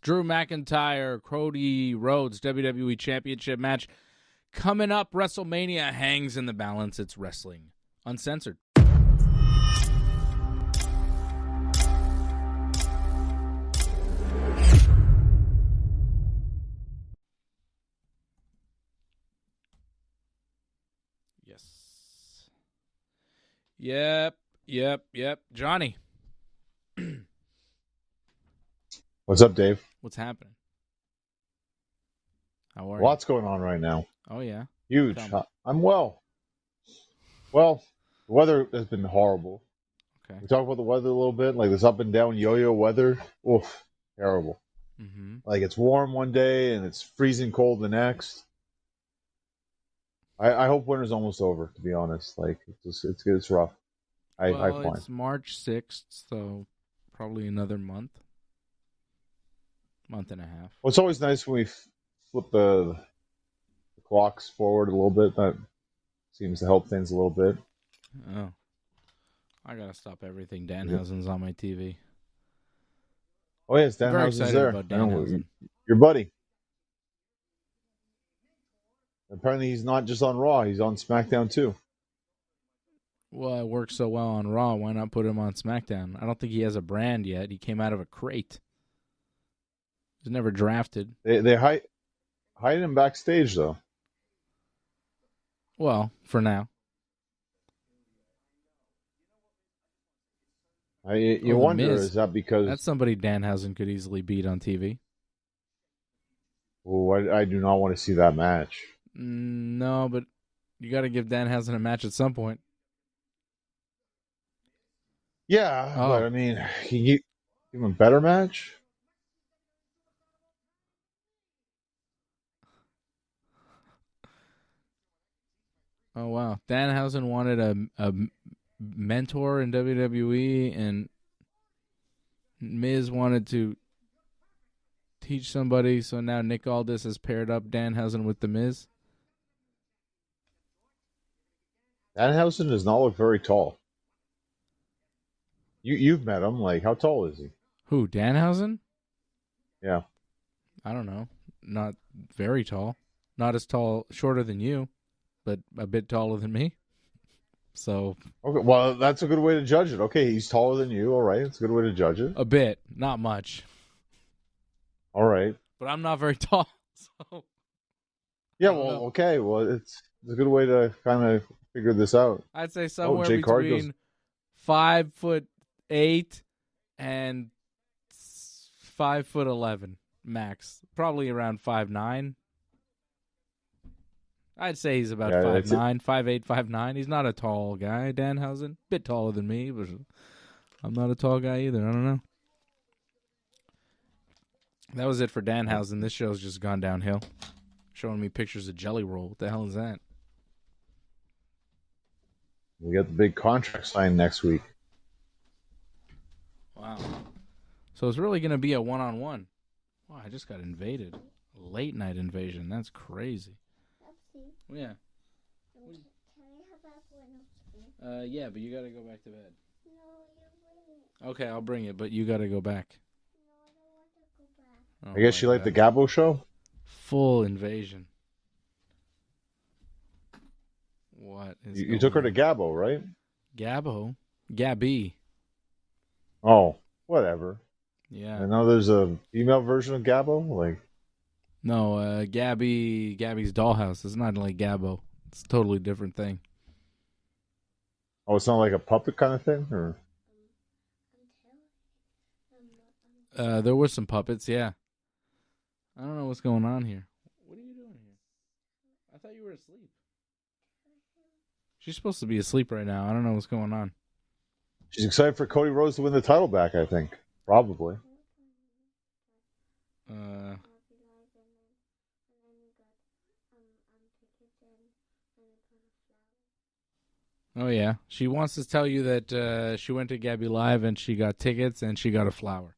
Drew McIntyre, Cody Rhodes, WWE Championship match. Coming up, WrestleMania hangs in the balance. It's wrestling uncensored. Yes. Yep. Johnny. What's up, Dave? What's happening? How are Lots going on right now. Oh, yeah? Huge. I'm well. Well, the weather has been horrible. Okay. We talk about the weather a little bit, like this up and down yo-yo weather. Oof, terrible. Mm-hmm. Like it's warm one day and it's freezing cold the next. I hope winter's almost over, to be honest. Like it's rough. I find it's March 6th, so probably another month and a half. Well, it's always nice when we flip the clocks forward a little bit. That seems to help things a little bit. Oh. I gotta stop everything. Danhausen's on my TV. Oh, yes, Danhausen's there. About Danhausen. Your buddy. Apparently he's not just on Raw. He's on SmackDown, too. Well, it works so well on Raw. Why not put him on SmackDown? I don't think he has a brand yet. He came out of a crate. He's never drafted. They hide him backstage, though. Well, for now. You wonder, is that because... That's somebody Danhausen could easily beat on TV. Well, I do not want to see that match. No, but you got to give Danhausen a match at some point. Yeah, but I mean, can you give him a better match? Oh, wow. Danhausen wanted a mentor in WWE, and Miz wanted to teach somebody, so now Nick Aldis has paired up Danhausen with The Miz. Danhausen does not look very tall. You've met him. Like, how tall is he? Who, Danhausen? Yeah. I don't know. Not very tall. Not as tall, shorter than you, but a bit taller than me. So. Okay, well, that's a good way to judge it. Okay, he's taller than you. All right, it's a good way to judge it. A bit, not much. All right. But I'm not very tall. So. Yeah, well, okay. Well, it's a good way to kind of figure this out. I'd say somewhere between 5'8" and 5'11" max. Probably around 5'9". I'd say he's about 5'9", 5'8", 5'9". He's not a tall guy, Danhausen. Bit taller than me, but I'm not a tall guy either. I don't know. That was it for Danhausen. This show's just gone downhill. Showing me pictures of Jelly Roll. What the hell is that? We got the big contract signed next week. Wow. So it's really going to be a one-on-one. Wow, I just got invaded. A late-night invasion. That's crazy. Yeah. Can I have that one? Yeah, but you got to go back to bed. No, you're bringing it. Okay, I'll bring it, but you got to go back. No, I don't want to go back. I guess you like the Gabo show? Full invasion. What is you took her to Gabo, right? Gabo? Gabby. Oh, whatever. Yeah. I know there's a female version of Gabo, like. No, Gabby's Dollhouse. It's not like Gabo. It's a totally different thing. Oh, it's not like a puppet kind of thing, or? There were some puppets, yeah. I don't know what's going on here. What are you doing here? I thought you were asleep. She's supposed to be asleep right now. I don't know what's going on. She's excited for Cody Rhodes to win the title back, I think. Probably. Oh, yeah. She wants to tell you that she went to Gabby Live and she got tickets and she got a flower.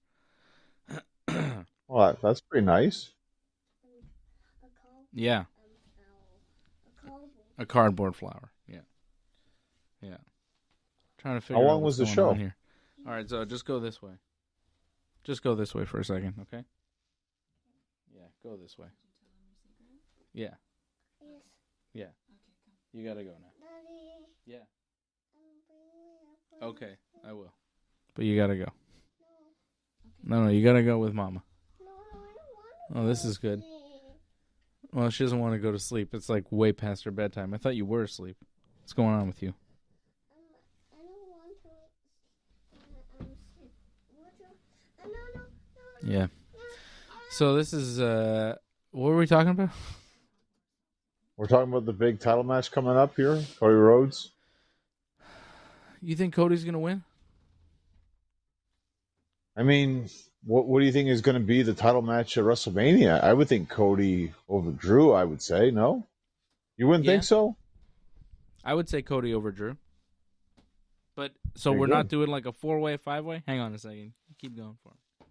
Well, that's pretty nice. Yeah. A cardboard flower. Yeah. Yeah. Trying to figure out how long was the show? Here. All right, so just go this way. Just go this way for a second, okay? Go this way. Yeah. Yes. Yeah. You gotta go now. Daddy, Yeah. bring me up. Okay, I will. But you gotta go. No. No, you gotta go with Mama. No, I don't want Oh, this is good. Well, she doesn't want to go to sleep. It's like way past her bedtime. I thought you were asleep. What's going on with you? I don't want to. Sleep. No. Yeah. So this is what were we talking about? We're talking about the big title match coming up here, Cody Rhodes. You think Cody's gonna win? I mean, what do you think is going to be the title match at WrestleMania? I would think Cody over Drew, I would say. No? You wouldn't think so? I would say Cody over Drew. But so Very we're good. not doing like a 4-way, 5-way? Hang on a second. Keep going for it.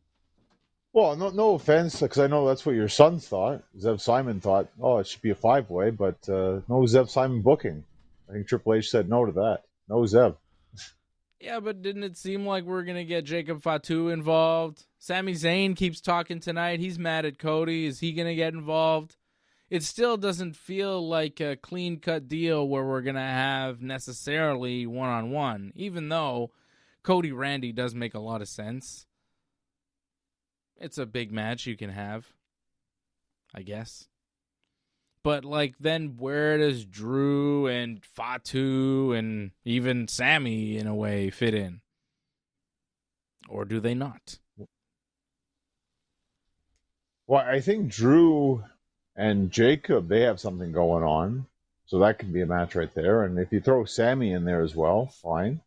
Well, no offense, because I know that's what your son thought. Zev Simon thought, oh, it should be a 5-way, but no Zev Simon booking. I think Triple H said no to that. No Zev. Yeah, but didn't it seem like we're going to get Jacob Fatu involved? Sami Zayn keeps talking tonight. He's mad at Cody. Is he going to get involved? It still doesn't feel like a clean-cut deal where we're going to have necessarily one-on-one, even though Cody Randy does make a lot of sense. It's a big match you can have, I guess. But, like, then where does Drew and Fatu and even Sammy, in a way, fit in? Or do they not? Well, I think Drew and Jacob, they have something going on. So that could be a match right there. And if you throw Sammy in there as well, fine.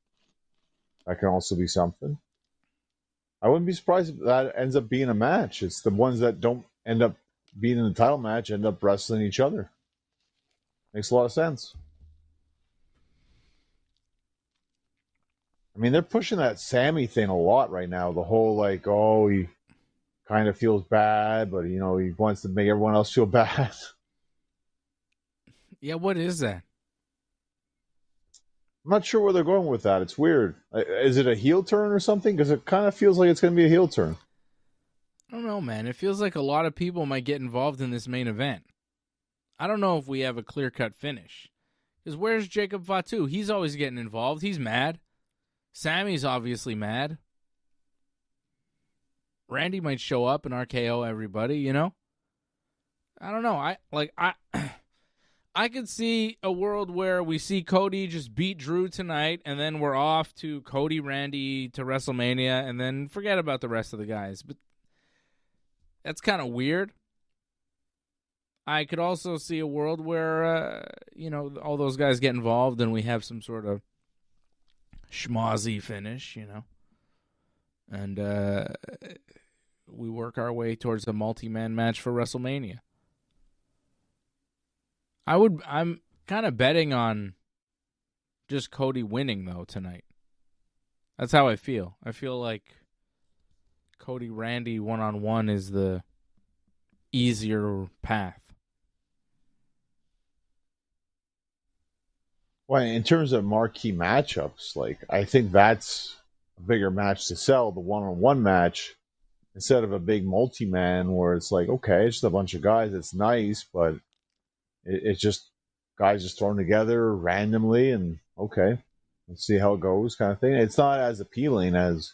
That can also be something. I wouldn't be surprised if that ends up being a match. It's the ones that don't end up being in the title match end up wrestling each other. Makes a lot of sense. I mean, they're pushing that Sammy thing a lot right now. The whole, like, oh, he kind of feels bad, but, he wants to make everyone else feel bad. Yeah, what is that? I'm not sure where they're going with that. It's weird. Is it a heel turn or something? Because it kind of feels like it's going to be a heel turn. I don't know, man. It feels like a lot of people might get involved in this main event. I don't know if we have a clear-cut finish. Because where's Jacob Fatu? He's always getting involved. He's mad. Sammy's obviously mad. Randy might show up and RKO everybody, you know? I don't know. I could see a world where we see Cody just beat Drew tonight, and then we're off to Cody Randy to WrestleMania, and then forget about the rest of the guys. But that's kind of weird. I could also see a world where, all those guys get involved and we have some sort of schmozzy finish, and we work our way towards a multi-man match for WrestleMania. I'm kind of betting on just Cody winning, though, tonight. That's how I feel. I feel like Cody Randy one-on-one is the easier path. Well, in terms of marquee matchups, I think that's a bigger match to sell, the one-on-one match, instead of a big multi-man where it's like, okay, it's just a bunch of guys. It's nice, but it's just guys just thrown together randomly and, okay, let's see how it goes kind of thing. It's not as appealing as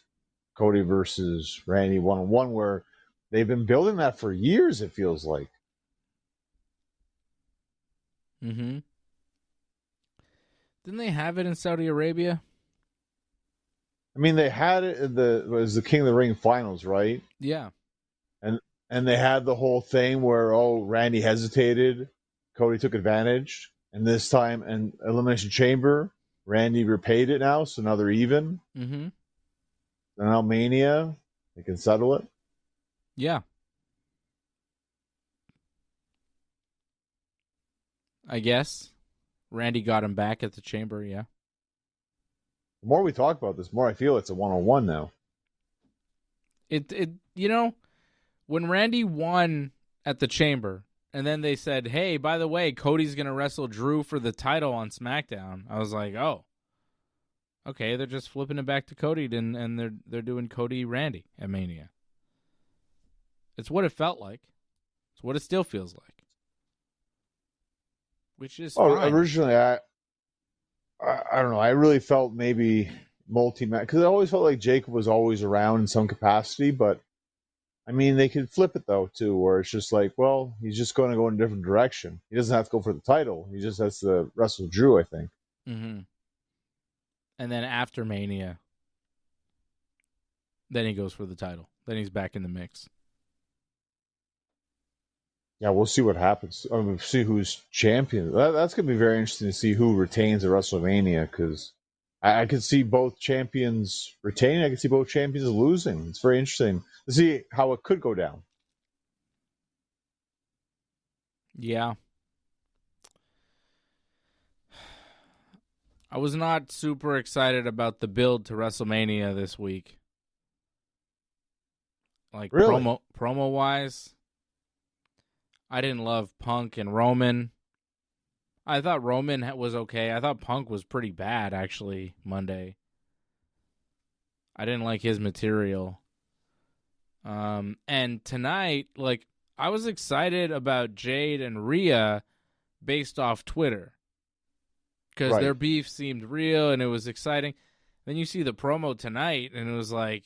Cody versus Randy one-on-one, where they've been building that for years, it feels like. Mm-hmm. Didn't they have it in Saudi Arabia? I mean, they had it in it was the King of the Ring finals, right? Yeah. And they had the whole thing where, Randy hesitated, Cody took advantage, and this time in Elimination Chamber, Randy repaid it now, so now they're even. Mm-hmm. Now Mania, they can settle it. Yeah. I guess. Randy got him back at the Chamber, yeah. The more we talk about this, the more I feel it's a one-on-one now. When Randy won at the Chamber, and then they said, hey, by the way, Cody's going to wrestle Drew for the title on SmackDown, I was like, oh, okay, they're just flipping it back to Cody, and they're doing Cody Randy at Mania. It's what it felt like. It's what it still feels like. Which is Oh, fine. originally, I don't know. I really felt maybe multi-match because I always felt like Jacob was always around in some capacity. But I mean, they could flip it though too, where it's just like, well, he's just going to go in a different direction. He doesn't have to go for the title. He just has to wrestle Drew, I think. Mm-hmm. And then after Mania, then he goes for the title. Then he's back in the mix. Yeah, we'll see what happens. We'll see who's champion. That's going to be very interesting to see who retains at WrestleMania because I could see both champions retaining. I could see both champions losing. It's very interesting to see how it could go down. Yeah. I was not super excited about the build to WrestleMania this week. Like Really? promo wise, I didn't love Punk and Roman. I thought Roman was okay. I thought Punk was pretty bad actually Monday. I didn't like his material. And tonight, like, I was excited about Jade and Rhea based off Twitter. Because their beef seemed real and it was exciting. Then you see the promo tonight and it was like,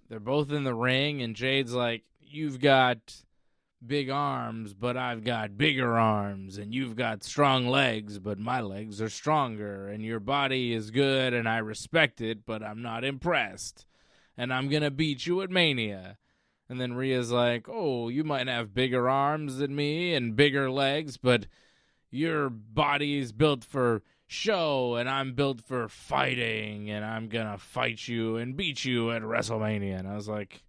they're both in the ring and Jade's like, you've got big arms, but I've got bigger arms. And you've got strong legs, but my legs are stronger. And your body is good and I respect it, but I'm not impressed. And I'm going to beat you at Mania. And then Rhea's like, oh, you might have bigger arms than me and bigger legs, but your body's built for show, and I'm built for fighting, and I'm going to fight you and beat you at WrestleMania. And I was like,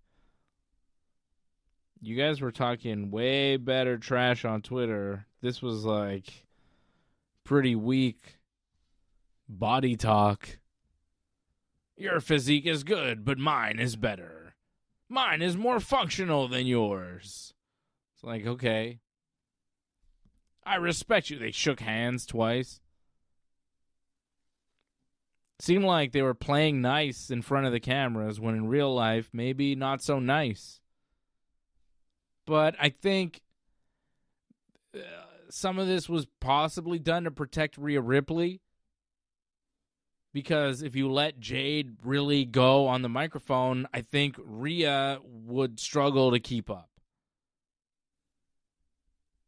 you guys were talking way better trash on Twitter. This was like pretty weak body talk. Your physique is good, but mine is better. Mine is more functional than yours. It's like, okay. I respect you. They shook hands twice. Seemed like they were playing nice in front of the cameras when in real life, maybe not so nice. But I think some of this was possibly done to protect Rhea Ripley. Because if you let Jade really go on the microphone, I think Rhea would struggle to keep up.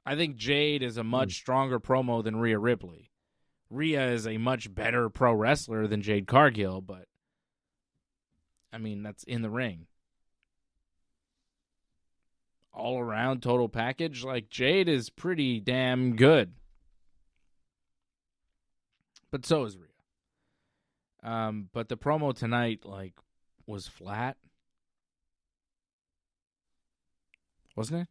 I think Jade is a much stronger promo than Rhea Ripley. Rhea is a much better pro wrestler than Jade Cargill, but I mean, that's in the ring. All around total package, like Jade is pretty damn good. But so is Rhea. But the promo tonight, like, was flat. Wasn't it?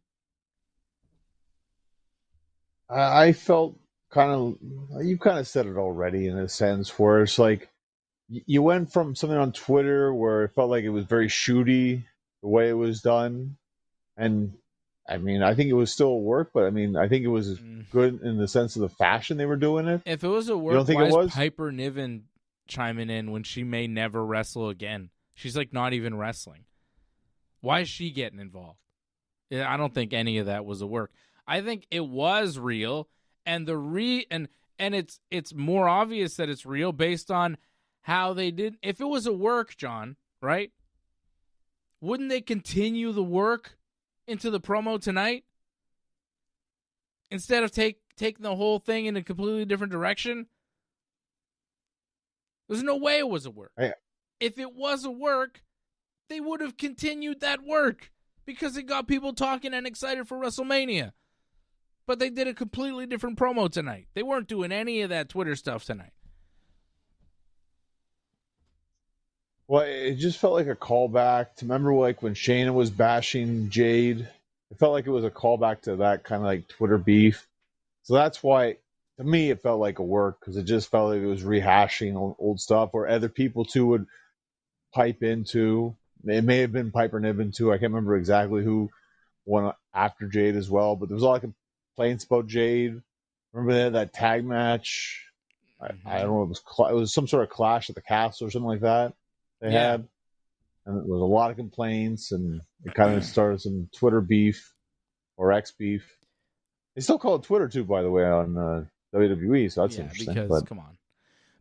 I felt you kind of said it already in a sense where it's like you went from something on Twitter where it felt like it was very shooty the way it was done, and I mean I think it was still a work, but I mean I think it was good in the sense of the fashion they were doing it. If it was a work, you don't think why it was? is Piper Niven chiming in when she may never wrestle again? She's like not even wrestling. Why is she getting involved? I don't think any of that was a work. I think it was real, and and it's more obvious that it's real based on how they did. If it was a work, John, right? Wouldn't they continue the work into the promo tonight instead of taking the whole thing in a completely different direction? There's no way it was a work. Yeah. If it was a work, they would have continued that work because it got people talking and excited for WrestleMania. But they did a completely different promo tonight. They weren't doing any of that Twitter stuff tonight. Well, it just felt like a callback to remember like when Shayna was bashing Jade. It felt like it was a callback to that kind of like Twitter beef. So that's why, to me, it felt like a work because it just felt like it was rehashing old stuff or other people too would pipe into. It may have been Piper Niven too. I can't remember exactly who won after Jade as well, but there was a lot of complaints about Jade. Remember they had that tag match? I don't know. It was some sort of clash at the castle or something like that. They had, and there was a lot of complaints, and it kind of started some Twitter beef. or X beef. They still call it Twitter too, by the way, on WWE. So that's Yeah, interesting. because come on,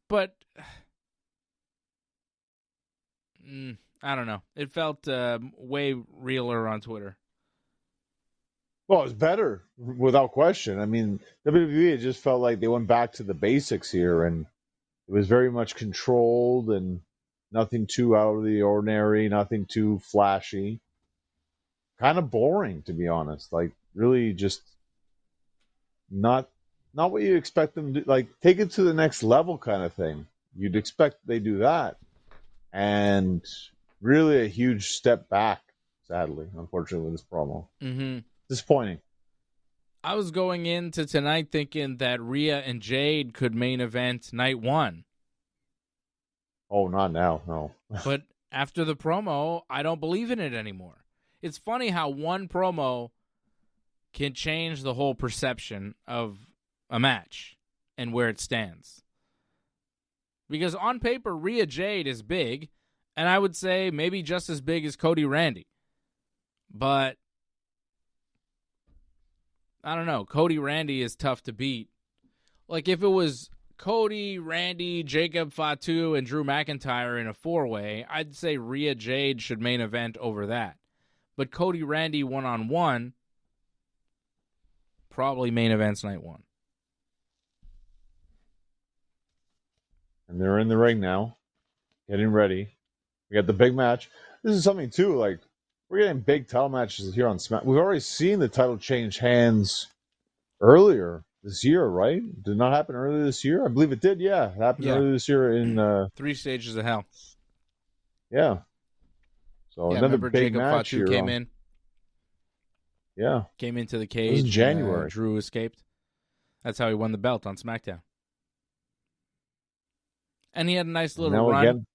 but I don't know. It felt way realer on Twitter. Well, it's better without question. I mean, WWE, it just felt like they went back to the basics here, and it was very much controlled and nothing too out of the ordinary, nothing too flashy. Kind of boring, to be honest. Like, really, just not what you expect them to. Like, take it to the next level, kind of thing. You'd expect they do that, and really a huge step back. Sadly, unfortunately, with this promo. Mm-hmm. Disappointing. I was going into tonight thinking that Rhea and Jade could main event night one. Oh, not now, no. But after the promo, I don't believe in it anymore. It's funny how one promo can change the whole perception of a match and where it stands. Because on paper, Rhea Jade is big, and I would say maybe just as big as Cody Randy. But I don't know. Cody Randy is tough to beat. Like if it was Cody, Randy, Jacob Fatu, and Drew McIntyre in a four-way, I'd say Rhea Jade should main event over that. But Cody Randy one-on-one, probably main events night one. And they're in the ring now, getting ready. We got the big match. This is something too, like we're getting big title matches here on SmackDown. We've already seen the title change hands earlier this year, right? Did not happen earlier this year? I believe it did, yeah. It happened earlier this year in 3 Stages of Hell. Yeah. So another remember big Jacob match Fatu here. came in? Yeah. Came into the It cage. was in January. And, Drew escaped. That's how he won the belt on SmackDown. And he had a nice little run. Again.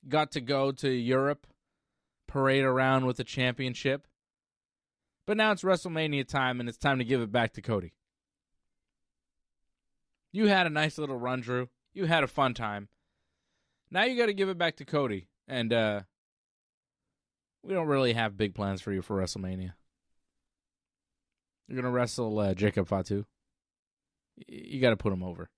Got to go to Europe, parade around with the championship. But now it's WrestleMania time, and it's time to give it back to Cody. You had a nice little run, Drew. You had a fun time. Now you got to give it back to Cody. And we don't really have big plans for you for WrestleMania. You're going to wrestle Jacob Fatu. You got to put him over.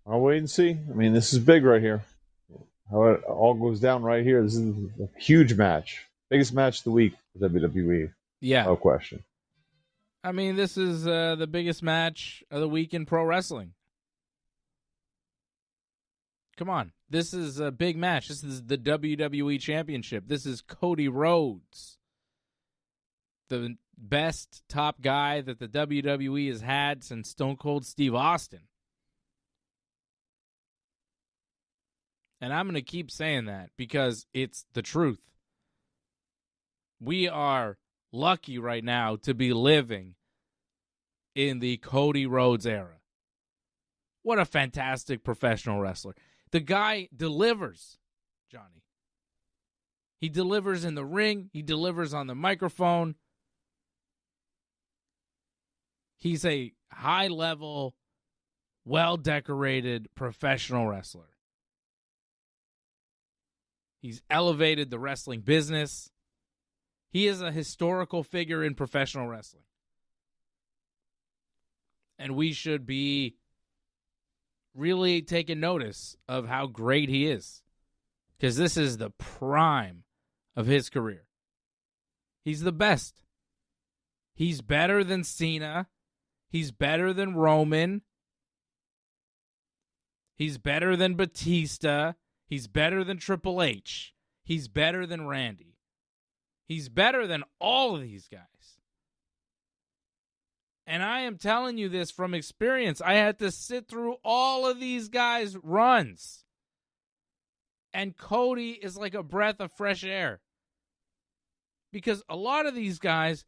I'll wait and see. I mean, this is big right here. How it all goes down right here. This is a huge match. Biggest match of the week for WWE. Yeah. No question. I mean, this is the biggest match of the week in pro wrestling. Come on. This is a big match. This is the WWE Championship. This is Cody Rhodes, the best top guy that the WWE has had since Stone Cold Steve Austin. And I'm going to keep saying that because it's the truth. We are lucky right now to be living in the Cody Rhodes era. What a fantastic professional wrestler. The guy delivers, Johnny. He delivers in the ring. He delivers on the microphone. He's a high-level, well-decorated professional wrestler. He's elevated the wrestling business. He is a historical figure in professional wrestling. And we should be really taking notice of how great he is. Because this is the prime of his career. He's the best. He's better than Cena. He's better than Roman. He's better than Batista. He's better than Triple H. He's better than Randy. He's better than all of these guys. And I am telling you this from experience. I had to sit through all of these guys' runs. And Cody is like a breath of fresh air. Because a lot of these guys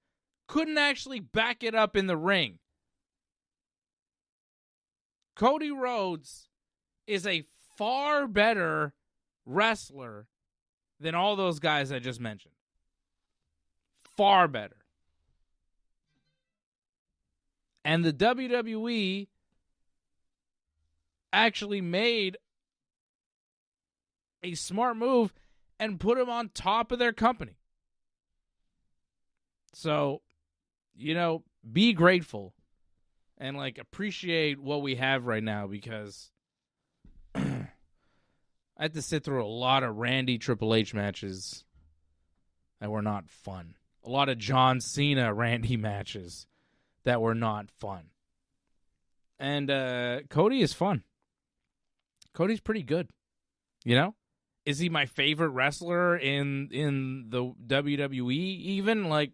couldn't actually back it up in the ring. Cody Rhodes is a far better wrestler than all those guys I just mentioned. Far better. And the WWE actually made a smart move and put him on top of their company. So, be grateful and, appreciate what we have right now, because I had to sit through a lot of Randy Triple H matches that were not fun. A lot of John Cena Randy matches that were not fun. And Cody is fun. Cody's pretty good. Is he my favorite wrestler in the WWE even?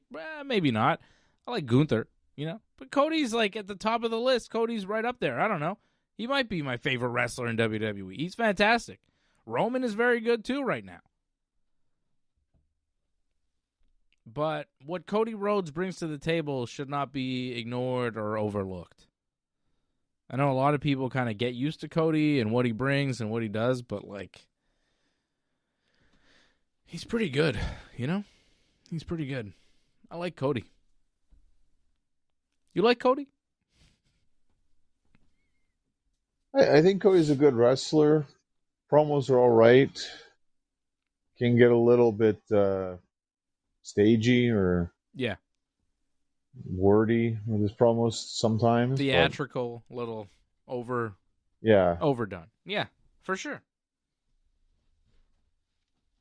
Maybe not. I like Gunther, But Cody's at the top of the list. Cody's right up there. I don't know. He might be my favorite wrestler in WWE. He's fantastic. Roman is very good too right now. But what Cody Rhodes brings to the table should not be ignored or overlooked. I know a lot of people kind of get used to Cody and what he brings and what he does, but he's pretty good, He's pretty good. I like Cody. You like Cody? I think Cody's a good wrestler. Promos are all right. Can get a little bit stagey or wordy with his promos sometimes. Theatrical, little overdone. Yeah, for sure.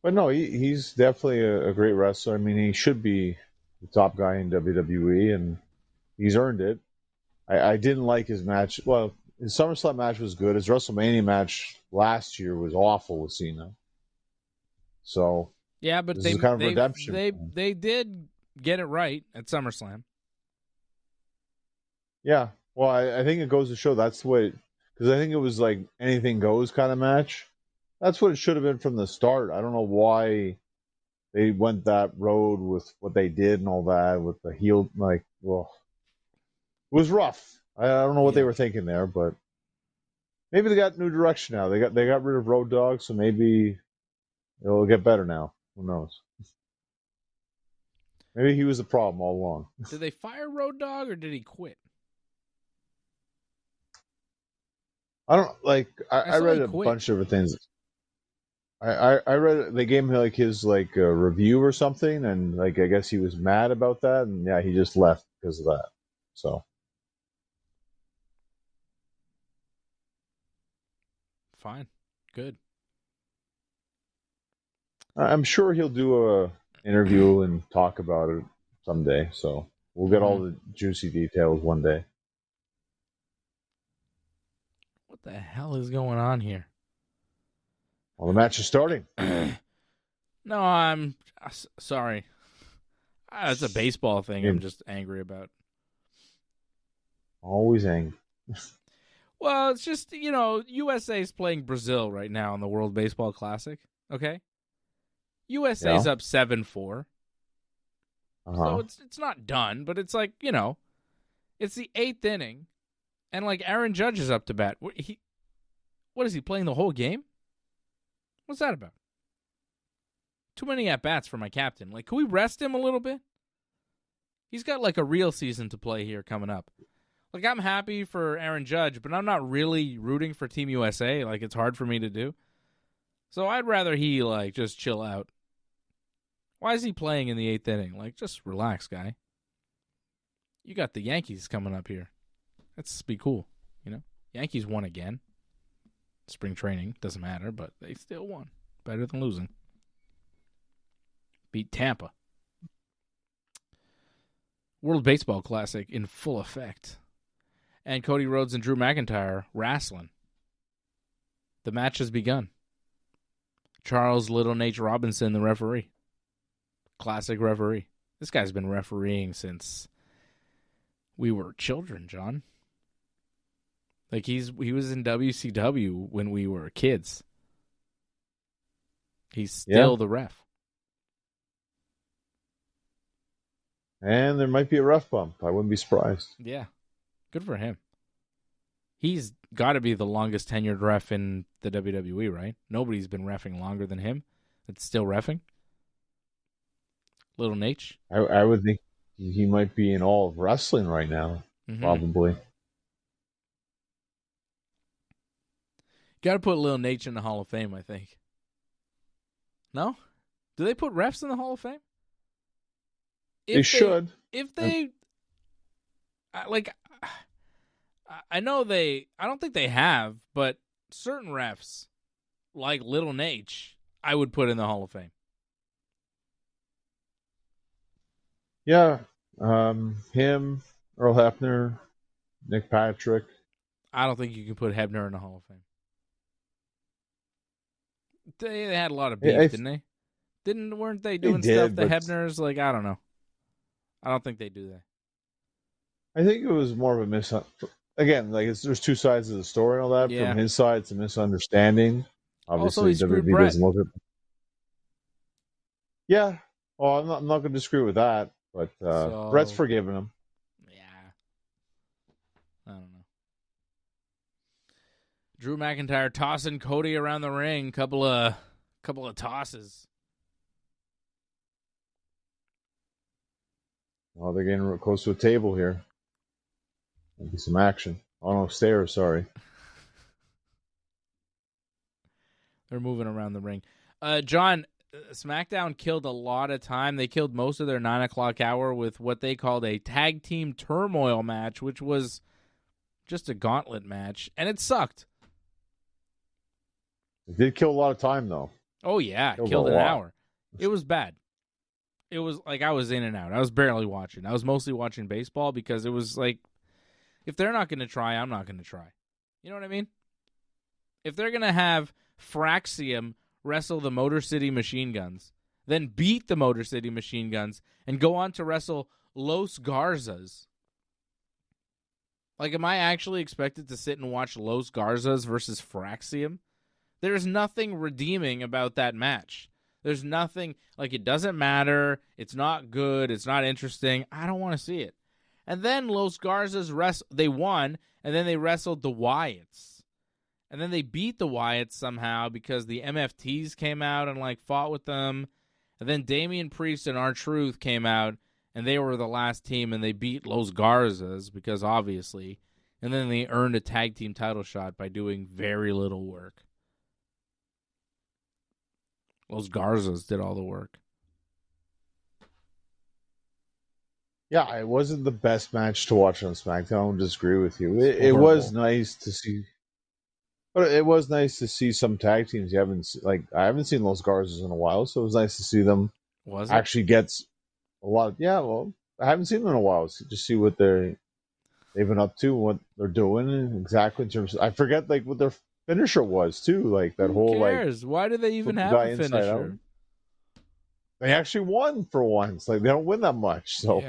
But no, he's definitely a great wrestler. I mean, he should be the top guy in WWE, and he's earned it. I didn't like his match. Well, his SummerSlam match was good. His WrestleMania match last year was awful with Cena. So yeah, but this is kind of redemption. They did get it right at SummerSlam. Yeah, well, I think it goes to show that's what, because I think it was like anything goes kind of match. That's what it should have been from the start. I don't know why they went that road with what they did and all that with the heel. It was rough. I don't know what they were thinking there, but maybe they got new direction now. They got rid of Road Dogg, so maybe it'll get better now. Who knows? Maybe he was the problem all along. Did they fire Road Dogg or did he quit? I don't I read a bunch of different things. I read they gave him his review or something, and I guess he was mad about that, and yeah, he just left because of that. So fine, good. I'm sure he'll do a interview and talk about it someday. So we'll get all the juicy details one day. What the hell is going on here? Well, the match is starting. No, I'm sorry. It's a baseball thing I'm just angry about. Always angry. Well, it's just, USA is playing Brazil right now in the World Baseball Classic, okay? USA's up 7-4. So it's not done, but it's it's the 8th inning, and Aaron Judge is up to bat. What is he playing the whole game? What's that about? Too many at-bats for my captain. Can we rest him a little bit? He's got a real season to play here coming up. I'm happy for Aaron Judge, but I'm not really rooting for Team USA. It's hard for me to do. So I'd rather he, just chill out. Why is he playing in the 8th inning? Just relax, guy. You got the Yankees coming up here. Let's be cool, Yankees won again. Spring training, doesn't matter, but they still won. Better than losing. Beat Tampa. World Baseball Classic in full effect. And Cody Rhodes and Drew McIntyre wrestling. The match has begun. Charles Little Nate Robinson, the referee. Classic referee. This guy's been refereeing since we were children, John. He was in WCW when we were kids. He's still the ref. And there might be a ref bump. I wouldn't be surprised. Yeah. Good for him. He's got to be the longest tenured ref in the WWE, right? Nobody's been reffing longer than him. It's still reffing. Little Nate. I would think he might be in all of wrestling right now. Mm-hmm. Probably. Got to put Lil Nate in the Hall of Fame, I think. No? Do they put refs in the Hall of Fame? They should. If they, like, I know I don't think they have, but certain refs, like Little Nate, I would put in the Hall of Fame. Yeah. Him, Earl Hebner, Nick Patrick. I don't think you can put Hebner in the Hall of Fame. They had a lot of beef, didn't they? Weren't they doing stuff? The Hebners, like, I don't know. I don't think they do that. I think it was more of a again, like there's two sides of the story and all that. Yeah. From his side, it's a misunderstanding. Obviously, Also, he screwed WWE Brett. doesn't look at. Yeah. Oh, I'm not going to disagree with that, but Brett's forgiven him. Yeah. I don't know. Drew McIntyre tossing Cody around the ring. Couple of tosses. Oh, they're getting real close to a table here. Maybe some action. Oh no, stairs. Sorry. They're moving around the ring. John, SmackDown killed a lot of time. They killed most of their 9 o'clock hour with what they called a tag team turmoil match, which was just a gauntlet match, and it sucked. It did kill a lot of time, though. Oh, yeah. Killed an hour. It was bad. It was like I was in and out. I was barely watching. I was mostly watching baseball because it was like, if they're not going to try, I'm not going to try. You know what I mean? If they're going to have Fraxium wrestle the Motor City Machine Guns, then beat the Motor City Machine Guns, and go on to wrestle Los Garzas. Like, am I actually expected to sit and watch Los Garzas versus Fraxium? There's nothing redeeming about that match. There's nothing, like, it doesn't matter. It's not good. It's not interesting. I don't want to see it. And then Los Garzas, they won, and then they wrestled the Wyatts. And then they beat the Wyatts somehow because the MFTs came out and, like, fought with them. And then Damian Priest and R-Truth came out, and they were the last team, and they beat Los Garzas because, obviously. And then they earned a tag team title shot by doing very little work. Los Garzas did all the work. Yeah, it wasn't the best match to watch on SmackDown. I don't disagree with you. It was nice to see, but it was nice to see some tag teams you haven't I haven't seen Los Garzas in a while, so it was nice to see them actually get a lot. Well, I haven't seen them in a while. So just see what they've been up to, what they're doing, and exactly in terms of, I forget like what their finisher was too, like that Who cares? Why do they even have a finisher? They actually won for once. Like they don't win that much, so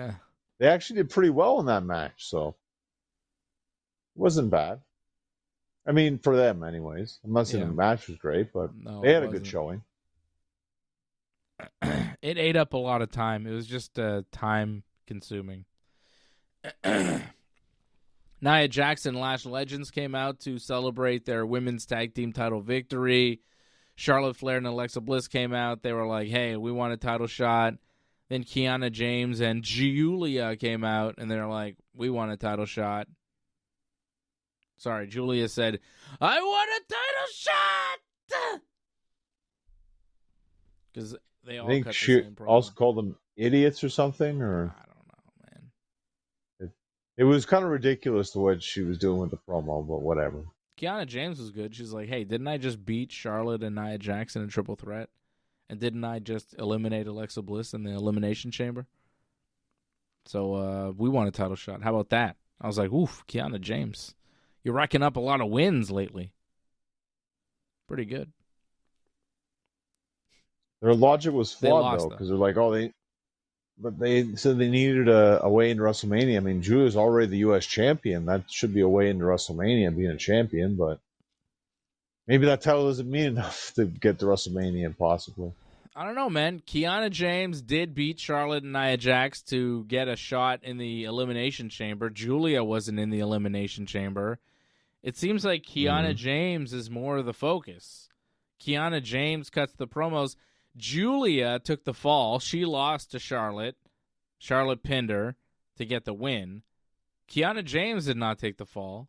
they actually did pretty well in that match. So it wasn't bad. I mean, for them, anyways. I'm not saying the match was great, but they had a good showing. It ate up a lot of time. It was just time consuming. Nia Jax and Lash Legends came out to celebrate their women's tag team title victory. Charlotte Flair and Alexa Bliss came out. They were like, hey, we want a title shot. Then Kiana James and Giulia came out, and they're like, we want a title shot. Sorry, Julia said, I want a title shot! Because they all cut the same promo. Also called them idiots or something, or I don't know, man. It was kind of ridiculous the way she was doing with the promo, but whatever. Kiana James was good. She's like, hey, didn't I just beat Charlotte and Nia Jax in a triple threat? And didn't I just eliminate Alexa Bliss in the Elimination Chamber? So we want a title shot. How about that? I was like, oof, Kiana James. You're racking up a lot of wins lately. Pretty good. Their logic was flawed, though, because they're like, but they said they needed a way into WrestleMania. I mean, Drew is already the U.S. champion. That should be a way into WrestleMania, being a champion, but maybe that title doesn't mean enough to get to WrestleMania, possibly. I don't know, man. Kiana James did beat Charlotte and Nia Jax to get a shot in the Elimination Chamber. Julia wasn't in the Elimination Chamber. It seems like Kiana James is more the focus. Kiana James cuts the promos. Julia took the fall. She lost to Charlotte. Charlotte pinned her to get the win. Kiana James did not take the fall.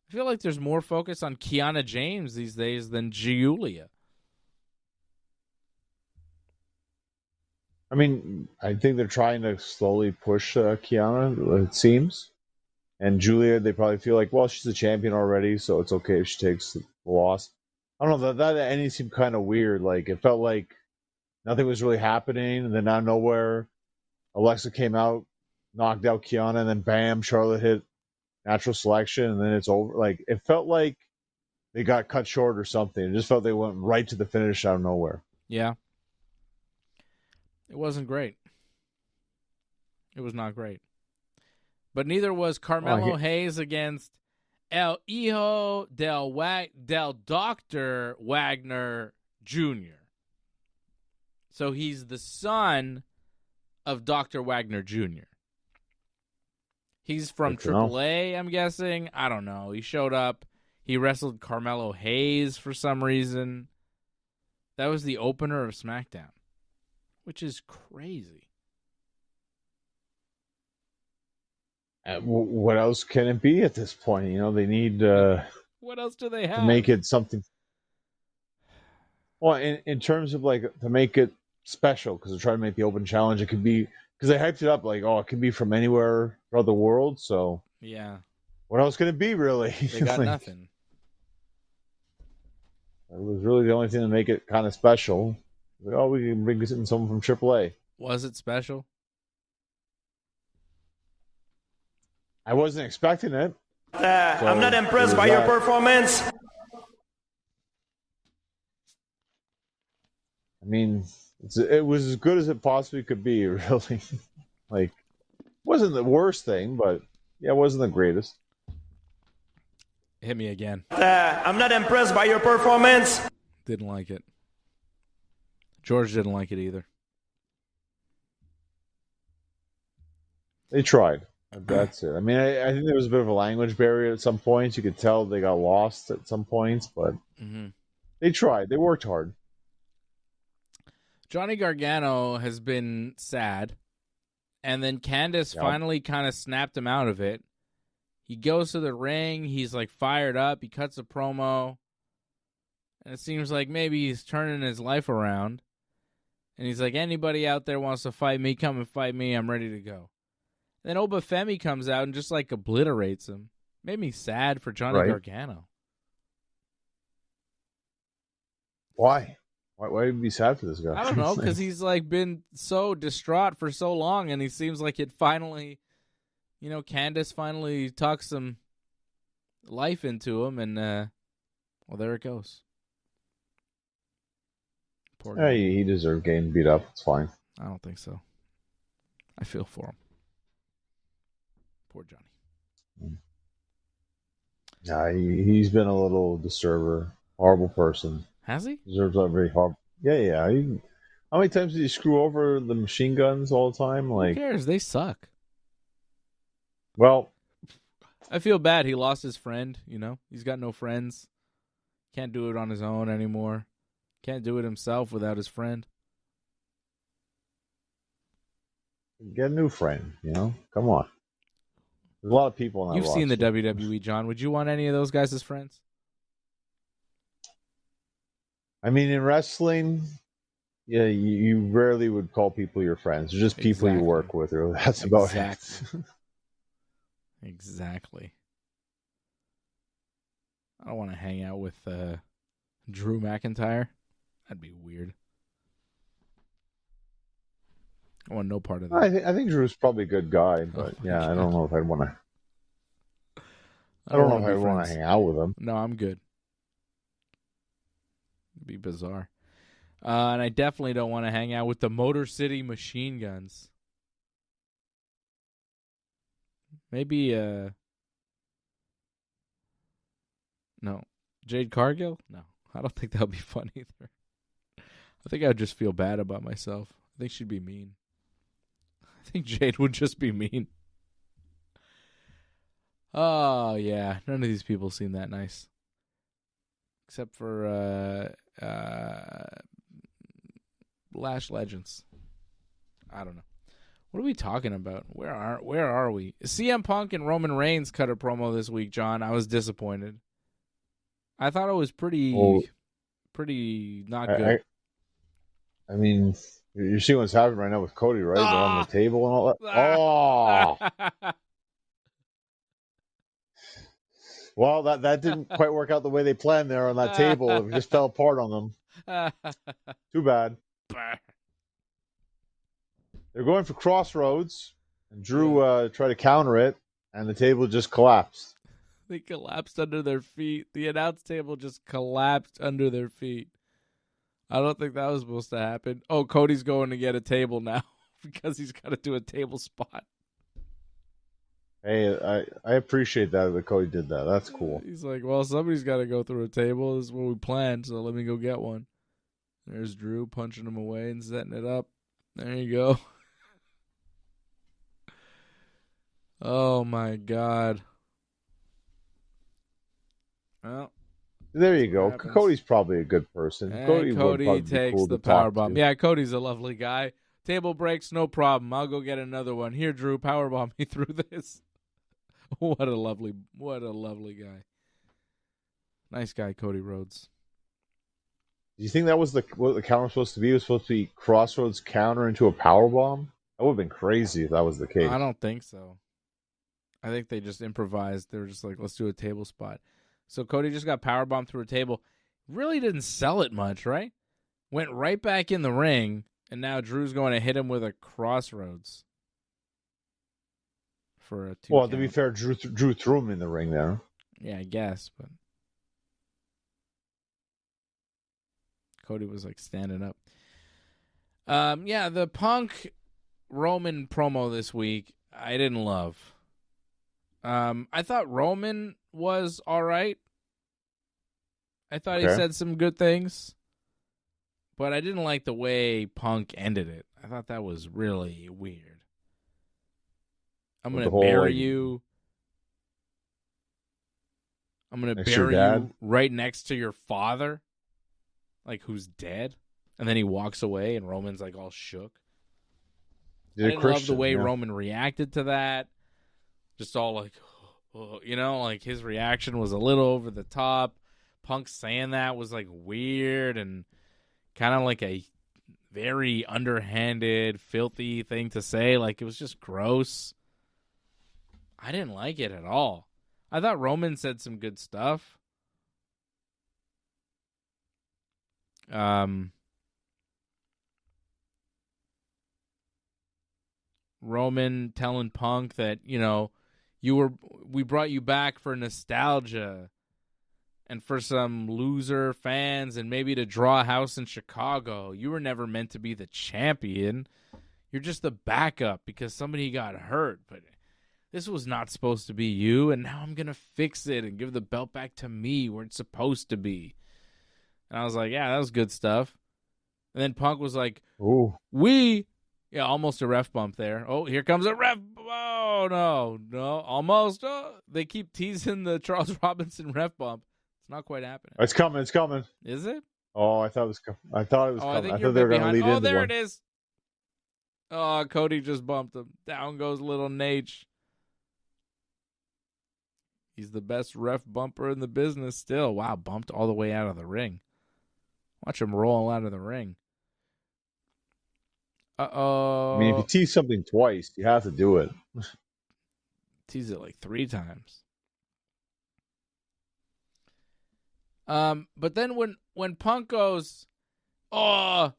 I feel like there's more focus on Kiana James these days than Julia. I mean, I think they're trying to slowly push Kiana, it seems. And Julia, they probably feel like, well, she's a champion already, so it's okay if she takes the loss. I don't know, that ending seemed kind of weird. Like, it felt like nothing was really happening, and then out of nowhere, Alexa came out, knocked out Kiana, and then bam, Charlotte hit natural selection, and then it's over. Like, it felt like they got cut short or something. It just felt they went right to the finish out of nowhere. Yeah. It wasn't great. It was not great. But neither was Carmelo Hayes against El Hijo del Dr. Wagner Jr. So he's the son of Dr. Wagner Jr. He's from AAA, I'm guessing. I don't know. He showed up. He wrestled Carmelo Hayes for some reason. That was the opener of SmackDown, which is crazy. What else can it be at this point? You know, they need what else do they have to make it something. Well, in terms of like to make it special, because they're trying to make the open challenge. It could be because they hyped it up like, oh, it can be from anywhere throughout the world. So yeah, what else can it be really? They got like, nothing. It was really the only thing to make it kind of special. Like, oh, we can bring in someone from AAA. Was it special? I wasn't expecting it. I'm not impressed by your performance. I mean, it was as good as it possibly could be, really. Like, wasn't the worst thing, but yeah, it wasn't the greatest. Hit me again. I'm not impressed by your performance. Didn't like it. George didn't like it either. They tried. That's it. I mean, I think there was a bit of a language barrier at some points. You could tell they got lost at some points, but they tried. They worked hard. Johnny Gargano has been sad, and then Candice finally kind of snapped him out of it. He goes to the ring. He's like fired up. He cuts a promo, and it seems like maybe he's turning his life around. And he's like, anybody out there wants to fight me, come and fight me. I'm ready to go. Then Obafemi comes out and just like obliterates him. Made me sad for Johnny Gargano. Why? Why would you be sad for this guy? I don't know, because he's like been so distraught for so long, and he seems like it finally, you know, Candice finally talks some life into him, and well, there it goes. Poor guy. He deserved getting beat up. It's fine. I don't think so. I feel for him. Poor Johnny. Yeah, he's been a little disturber. Horrible person. Has he? Deserves a very horrible. Yeah. How many times did he screw over the machine guns all the time? Like, who cares? They suck. Well, I feel bad. He lost his friend, you know? He's got no friends. Can't do it on his own anymore. Can't do it himself without his friend. get a new friend, you know? Come on. There's a lot of people in that You've seen the roster. WWE, John. Would you want any of those guys as friends? I mean, in wrestling, yeah, you rarely would call people your friends. They're just people you work with. Or that's about it. Exactly. I don't want to hang out with Drew McIntyre. That'd be weird. I want no part of that. I think Drew's probably a good guy, but I don't know if I'd want to. I don't know if I'd want to hang out with him. No, I'm good. It'd be bizarre. And I definitely don't want to hang out with the Motor City Machine Guns. Maybe, no. Jade Cargill? No. I don't think that would be fun either. I think I would just feel bad about myself. I think she'd be mean. I think Jade would just be mean. Oh, yeah. None of these people seem that nice. Except for Lash Legends. I don't know. What are we talking about? Where are we? CM Punk and Roman Reigns cut a promo this week, John. I was disappointed. I thought it was pretty not good. I mean, You're seeing what's happening right now with Cody, right? They're on the table and all that. Oh, well, that didn't quite work out the way they planned there on that table. It just fell apart on them. Too bad. They're going for crossroads, and Drew tried to counter it, and the table just collapsed. They collapsed under their feet. The announce table just collapsed under their feet. I don't think that was supposed to happen. Oh, Cody's going to get a table now because he's got to do a table spot. Hey, I appreciate that Cody did that. That's cool. He's like, well, somebody's got to go through a table. This is what we planned, so let me go get one. There's Drew punching him away and setting it up. There you go. Oh, my God. Well, there you go. Cody's probably a good person. And Cody takes cool the power bomb. Yeah, Cody's a lovely guy. Table breaks, no problem. I'll go get another one. Here, Drew, power bomb me through this. What a lovely guy. Nice guy, Cody Rhodes. Do you think that was what the counter was supposed to be? It was supposed to be Crossroads counter into a power bomb? That would have been crazy if that was the case. I don't think so. I think they just improvised. They were just like, let's do a table spot. So Cody just got powerbombed through a table. Really didn't sell it much, right? Went right back in the ring, and now Drew's going to hit him with a crossroads for a 2 Well, count. to be fair, Drew threw him in the ring there. Yeah, I guess, but Cody was like standing up. Yeah, the Punk Roman promo this week, I didn't love. I thought Roman was all right. I thought he said some good things, but I didn't like the way Punk ended it. I thought that was really weird. I'm going to bury you. I'm going to bury you right next to your father, like who's dead. And then he walks away, and Roman's like all shook. I didn't love the way Roman reacted to that. Just all like, like his reaction was a little over the top. Punk saying that was like weird and kind of like a very underhanded, filthy thing to say. Like it was just gross. I didn't like it at all. I thought Roman said some good stuff. Roman telling Punk that, we brought you back for nostalgia and for some loser fans and maybe to draw a house in Chicago. You were never meant to be the champion. You're just the backup because somebody got hurt. But this was not supposed to be you, and now I'm going to fix it and give the belt back to me where it's supposed to be. And I was like, yeah, that was good stuff. And then Punk was like, ooh, yeah, almost a ref bump there. Oh, here comes a ref. Oh, no, almost. Oh, they keep teasing the Charles Robinson ref bump. It's not quite happening. It's coming. Is it? Oh, I thought it was coming. I thought I they think were going to lead into one. Oh, there it is. Oh, Cody just bumped him. Down goes little Nate. He's the best ref bumper in the business still. Wow, bumped all the way out of the ring. Watch him roll out of the ring. Uh-oh. I mean, if you tease something twice, you have to do it. Tease it like 3 times. But then when Punk goes, oh,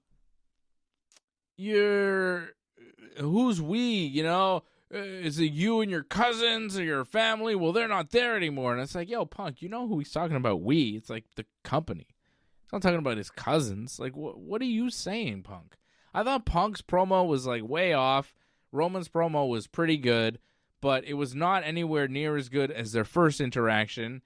who's we, is it you and your cousins or your family? Well, they're not there anymore. And it's like, yo, Punk, you know who he's talking about? We. It's like the company. He's not talking about his cousins. Like, what are you saying, Punk? I thought Punk's promo was like way off. Roman's promo was pretty good, but it was not anywhere near as good as their first interaction.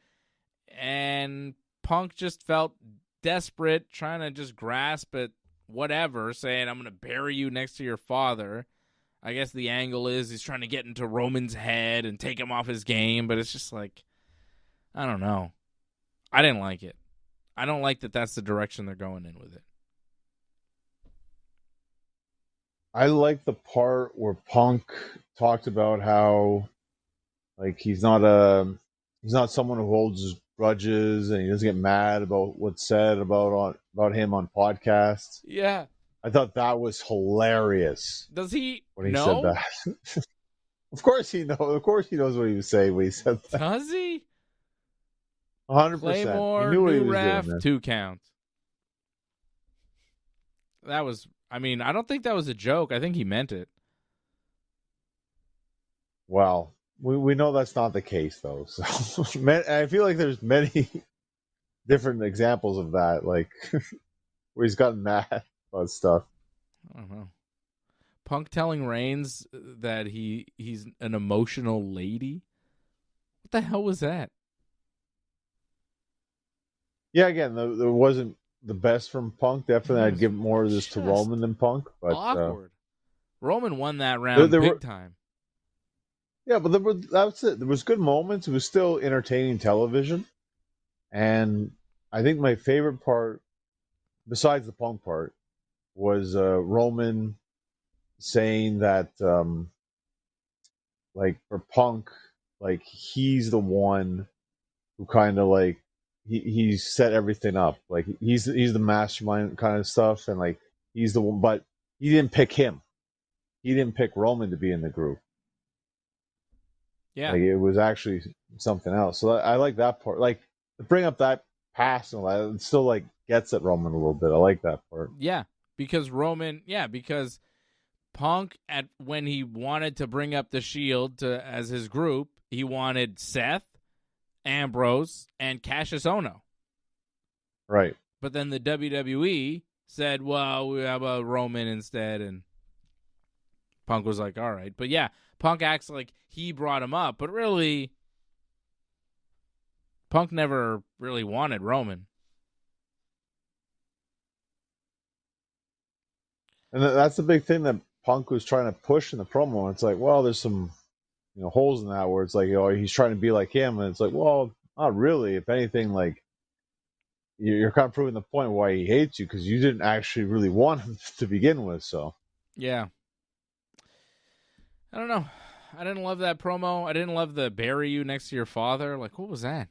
And Punk just felt desperate, trying to just grasp at whatever, saying, I'm going to bury you next to your father. I guess the angle is he's trying to get into Roman's head and take him off his game, but it's just like, I don't know. I didn't like it. I don't like that that's the direction they're going in with it. I like the part where Punk talked about how, like, he's not someone who holds grudges and he doesn't get mad about what's said about him on podcasts. Yeah. I thought that was hilarious Does he when he know? said that. Of course he knows. Of course he knows what he was saying when he said that. Does he? 100%. He Claymore, knew what he new was ref, doing, man. 2 count. That was, I mean, I don't think that was a joke. I think he meant it. Well, we know that's not the case, though. So I feel like there's many different examples of that, like where he's gotten mad about stuff. I don't know. Punk telling Reigns that he's an emotional lady? What the hell was that? Yeah, again, there wasn't the best from Punk. Definitely, I'd give more of this to just Roman than Punk. But awkward. Roman won that round there big were, time. Yeah, but that's it. There was good moments. It was still entertaining television. And I think my favorite part, besides the Punk part, was Roman saying that, like, for Punk, like, he's the one who kind of, like, he set everything up. Like, he's the mastermind kind of stuff, and, like, he's the one, but he didn't pick him. He didn't pick Roman to be in the group. Yeah. Like, it was actually something else. So I like that part. Like, to bring up that past and all that, it still, like, gets at Roman a little bit. I like that part. Yeah, because Punk, when he wanted to bring up the Shield as his group, he wanted Seth, Ambrose, and Cassius Ohno. Right. But then the WWE said, well, we have a Roman instead, and Punk was like, all right. But yeah, Punk acts like he brought him up, but really, Punk never really wanted Roman. And that's the big thing that Punk was trying to push in the promo. It's like, well, there's some, holes in that where it's like, he's trying to be like him, and it's like, well, not really. If anything, like, you're kind of proving the point why he hates you, because you didn't actually really want him to begin with. So yeah, I don't know. I didn't love that promo. I didn't love the bury you next to your father. Like, what was that?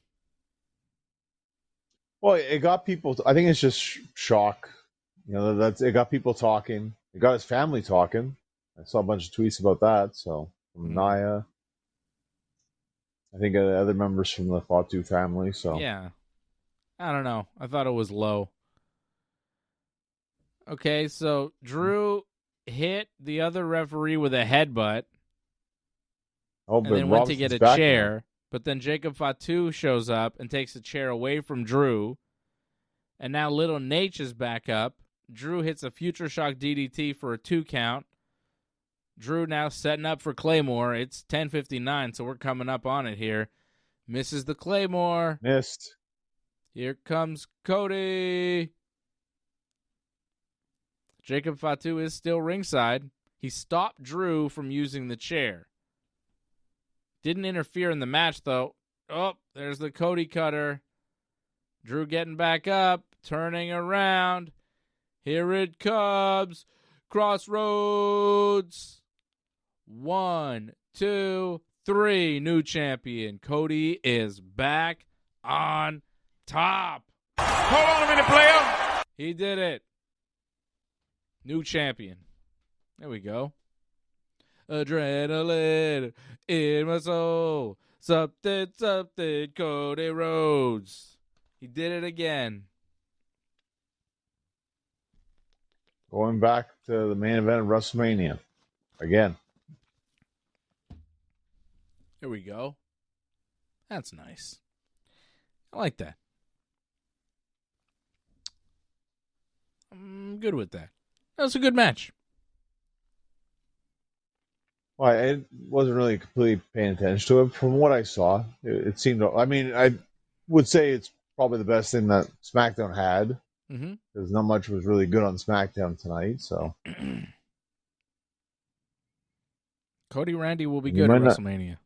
Well, it got people. I think it's just shock. It got people talking. It got his family talking. I saw a bunch of tweets about that. So from Naya, I think other members from the Fatu family. So yeah, I don't know. I thought it was low. Okay, so Drew hit the other referee with a headbutt, and then went to get a chair. But then Jacob Fatu shows up and takes a chair away from Drew. And now Little Nate is back up. Drew hits a Future Shock DDT for a 2 count. Drew now setting up for Claymore. It's 10:59, so we're coming up on it here. Misses the Claymore. Missed. Here comes Cody. Jacob Fatu is still ringside. He stopped Drew from using the chair. Didn't interfere in the match, though. Oh, there's the Cody cutter. Drew getting back up, turning around. Here it comes. Crossroads. 1, 2, 3. New champion. Cody is back on top. Hold on a minute, player. He did it. New champion. There we go. Adrenaline in my soul. Something, Cody Rhodes. He did it again. Going back to the main event of WrestleMania. Again. There we go. That's nice. I like that. I'm good with that. That was a good match. Well, I wasn't really completely paying attention to it. From what I saw, it seemed. I mean, I would say it's probably the best thing that SmackDown had. Because not much was really good on SmackDown tonight. So Cody Randy will be good at WrestleMania.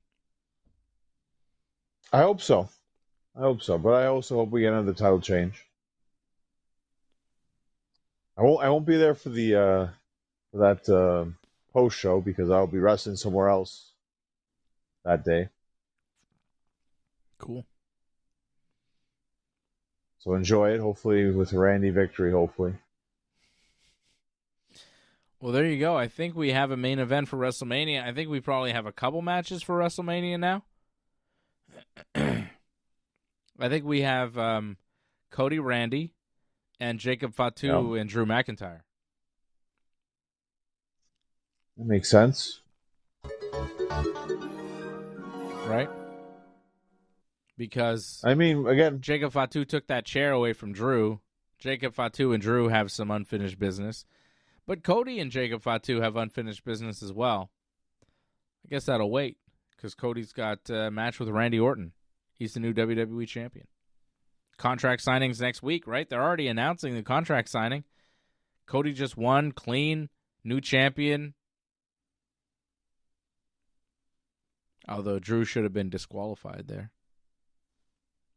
I hope so. But I also hope we get another title change. I won't be there for the for that post show because I'll be wrestling somewhere else that day. Cool. So enjoy it. Hopefully with a Randy victory. Hopefully. Well, there you go. I think we have a main event for WrestleMania. I think we probably have a couple matches for WrestleMania now. I think we have Cody Randy and Jacob Fatu and Drew McIntyre. That makes sense. Right? Because I mean, again, Jacob Fatu took that chair away from Drew. Jacob Fatu and Drew have some unfinished business. But Cody and Jacob Fatu have unfinished business as well. I guess that'll wait because Cody's got a match with Randy Orton. He's the new WWE champion. Contract signings next week, right? They're already announcing the contract signing. Cody just won, clean, new champion. Although Drew should have been disqualified there.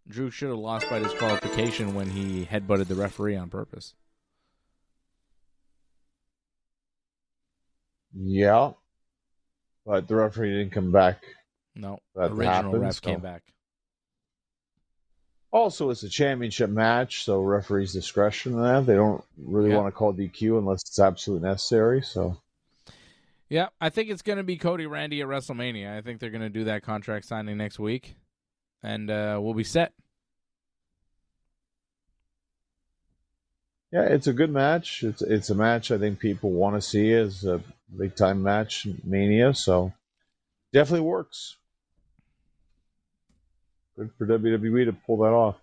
Drew should have lost by disqualification when he headbutted the referee on purpose. Yeah, but the referee didn't come back. No, That original happened, ref so. came back. Also, it's a championship match, so referees' discretion in that. They don't really want to call DQ unless it's absolutely necessary. So, yeah, I think it's going to be Cody Randy at WrestleMania. I think they're going to do that contract signing next week, and we'll be set. yeah, it's a good match. It's a match I think people want to see as a big time match, Mania. So, definitely works. Good for WWE to pull that off.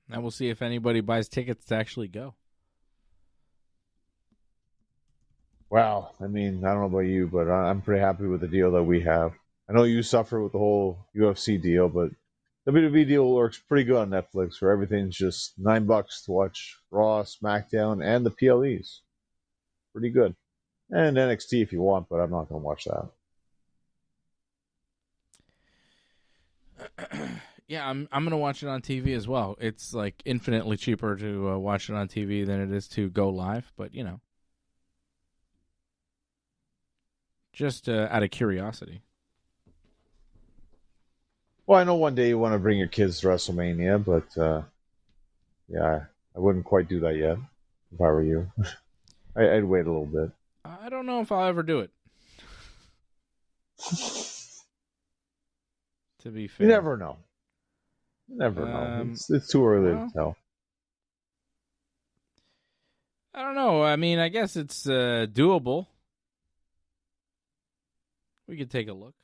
Now we'll see if anybody buys tickets to actually go. Wow, I mean, I don't know about you, but I'm pretty happy with the deal that we have. I know you suffer with the whole UFC deal, but WWE deal works pretty good on Netflix, where everything's just $9 to watch Raw, SmackDown, and the PLEs. Pretty good. And NXT if you want, but I'm not going to watch that. Yeah, I'm going to watch it on TV as well. It's like infinitely cheaper to watch it on TV than it is to go live, but you know. Just out of curiosity. Well, I know one day you want to bring your kids to WrestleMania, but yeah, I wouldn't quite do that yet if I were you. I'd wait a little bit. I don't know if I'll ever do it. To be fair. You never know. You never know. It's too early to tell. I don't know. I mean, I guess it's doable. We could take a look.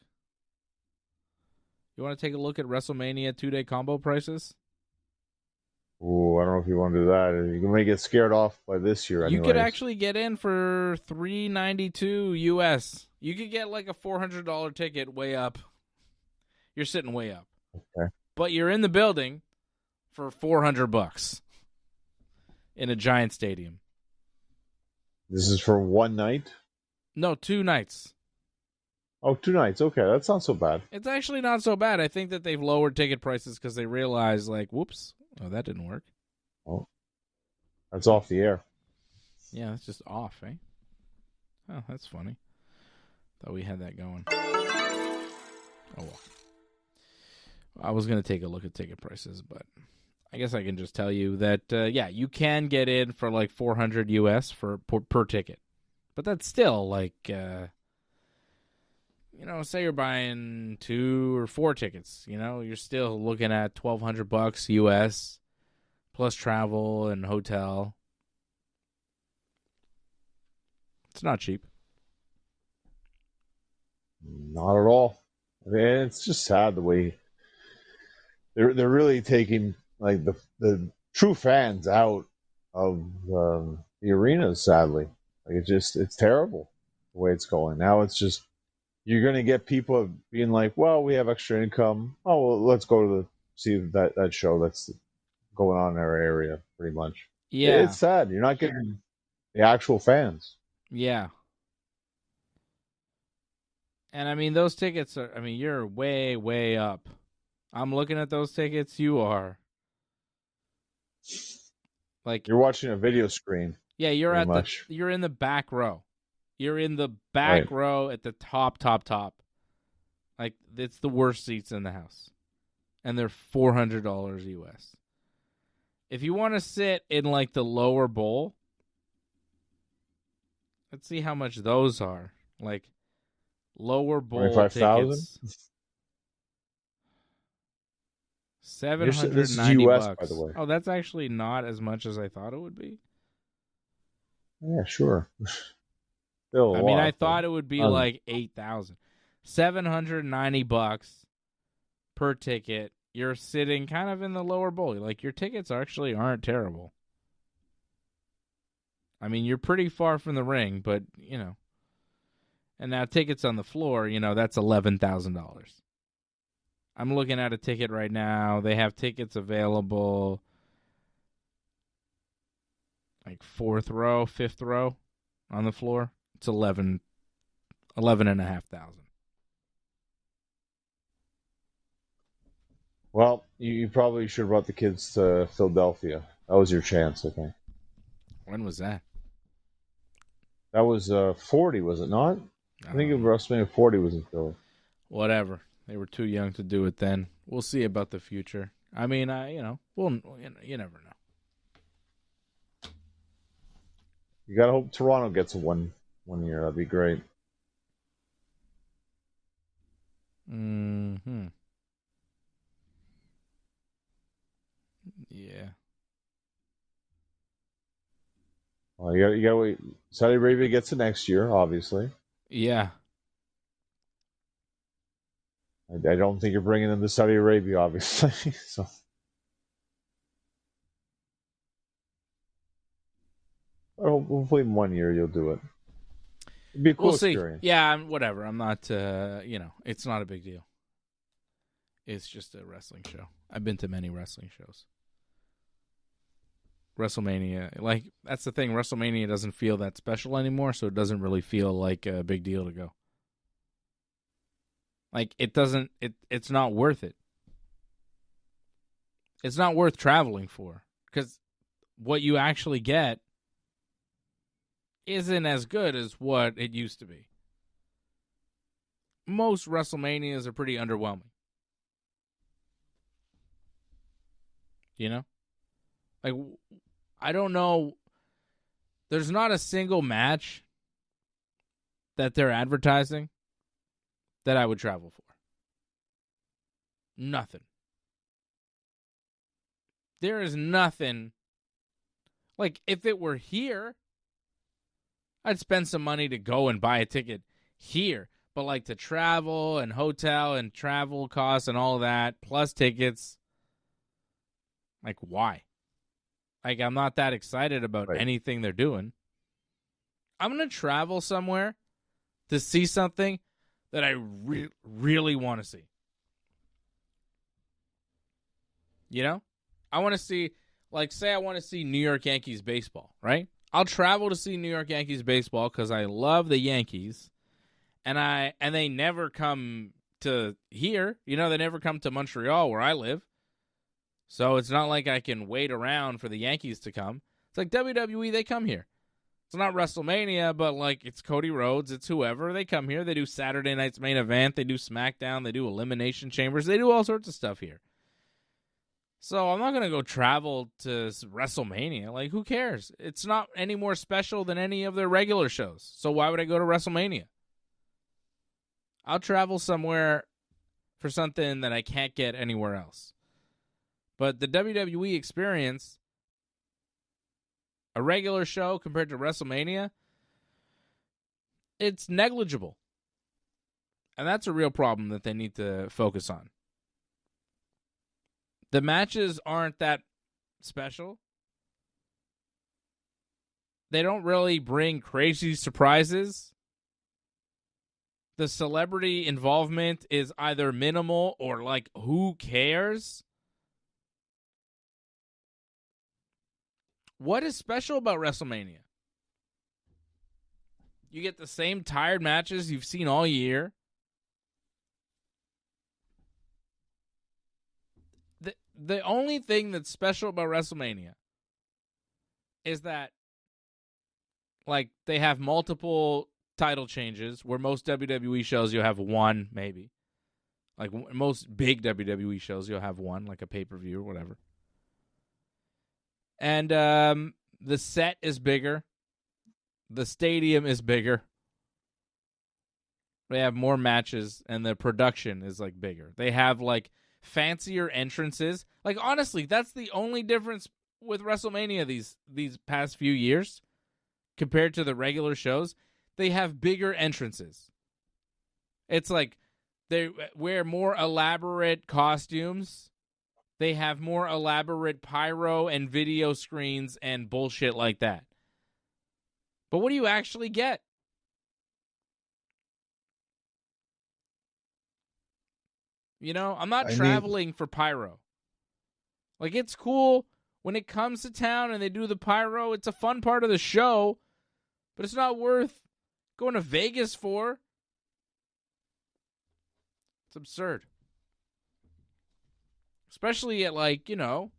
You want to take a look at WrestleMania 2-day combo prices? Ooh, I don't know if you want to do that. You may get scared off by this year. You anyways. could actually get in for $392 US. You could get like a $400 ticket way up. You're sitting way up. Okay. But you're in the building for $400 in a giant stadium. This is for one night? No, 2 nights. Oh, 2 nights. Okay, that's not so bad. It's actually not so bad. I think that they've lowered ticket prices because they realize, like, whoops, oh, that didn't work. Oh, that's off the air. Yeah, that's just off, eh? Oh, that's funny. Thought we had that going. Oh, well. I was going to take a look at ticket prices, but I guess I can just tell you that, yeah, you can get in for like $400 US per ticket. But that's still like, you know, say you're buying 2 or 4 tickets, you know, you're still looking at $1,200 US plus travel and hotel. It's not cheap. Not at all. I mean, it's just sad the way they're really taking like the true fans out of the arenas. Sadly, like it's terrible the way it's going. Now it's just you're going to get people being like, well, we have extra income. Oh, well, let's go to see that show that's going on in our area, pretty much. Yeah. It's sad. You're not getting the actual fans. Yeah. And, I mean, those tickets are, I mean, you're way, way up. I'm looking at those tickets. You are. Like, You're watching a video screen. yeah, you're you're in the back row. You're in the back row at the top. Like, it's the worst seats in the house. And they're $400 US. If you want to sit in like the lower bowl, let's see how much those are. Like lower bowl 25,000? tickets. This is $790. US, by the way. Oh, that's actually not as much as I thought it would be. Yeah, sure. Still a I mean, lot, I thought but- it would be like 8,000. $790 per ticket. You're sitting kind of in the lower bowl. Like your tickets actually aren't terrible. I mean, you're pretty far from the ring, but you know. And now tickets on the floor, you know, that's $11,000. I'm looking at a ticket right now. They have tickets available like 4th row, 5th row on the floor. It's 11,500. Well, you probably should have brought the kids to Philadelphia. That was your chance, I think. When was that? That was 40, was it not? I think WrestleMania 40 was in Philly. Whatever. They were too young to do it then. We'll see about the future. I mean, you never know. You gotta hope Toronto gets a one year. That'd be great. Hmm. Yeah. Well, you gotta wait. Saudi Arabia gets it next year, obviously. Yeah. I don't think you're bringing them to Saudi Arabia, obviously. So. Hopefully in 1 year you'll do it. It'd be a cool We'll see. experience. Yeah, whatever. I'm not, it's not a big deal. It's just a wrestling show. I've been to many wrestling shows. WrestleMania, like, that's the thing. WrestleMania doesn't feel that special anymore, so it doesn't really feel like a big deal to go. Like, it's not worth it. It's not worth traveling for, because what you actually get isn't as good as what it used to be. Most WrestleManias are pretty underwhelming. You know? Like, I don't know. There's not a single match that they're advertising that I would travel for. Nothing. There is nothing. Like, if it were here, I'd spend some money to go and buy a ticket here. But, like, to travel and hotel and travel costs and all that, plus tickets, like, why? Like, I'm not that excited about anything they're doing. I'm going to travel somewhere to see something that I really want to see. You know? I want to see, like, say I want to see New York Yankees baseball, right? I'll travel to see New York Yankees baseball because I love the Yankees, and they never come to here. You know, they never come to Montreal where I live. So it's not like I can wait around for the Yankees to come. It's like WWE, they come here. It's not WrestleMania, but like it's Cody Rhodes, it's whoever. They come here. They do Saturday night's main event. They do SmackDown. They do Elimination Chambers. They do all sorts of stuff here. So I'm not going to go travel to WrestleMania. Like, who cares? It's not any more special than any of their regular shows. So why would I go to WrestleMania? I'll travel somewhere for something that I can't get anywhere else. But the WWE experience, a regular show compared to WrestleMania, it's negligible. And that's a real problem that they need to focus on. The matches aren't that special. They don't really bring crazy surprises. The celebrity involvement is either minimal or like, who cares? What is special about WrestleMania? You get the same tired matches you've seen all year. The only thing that's special about WrestleMania is that, like, they have multiple title changes, where most WWE shows you'll have one, maybe. Like, most big WWE shows you'll have one, like a pay-per-view or whatever. And the set is bigger. The stadium is bigger. They have more matches, and the production is, like, bigger. They have, like, fancier entrances. Like, honestly, that's the only difference with WrestleMania these past few years compared to the regular shows. They have bigger entrances. It's like they wear more elaborate costumes. They have more elaborate pyro and video screens and bullshit like that. But what do you actually get? You know, I'm not traveling for pyro. Like, it's cool when it comes to town and they do the pyro. It's a fun part of the show, but it's not worth going to Vegas for. It's absurd. Especially at, like, you know,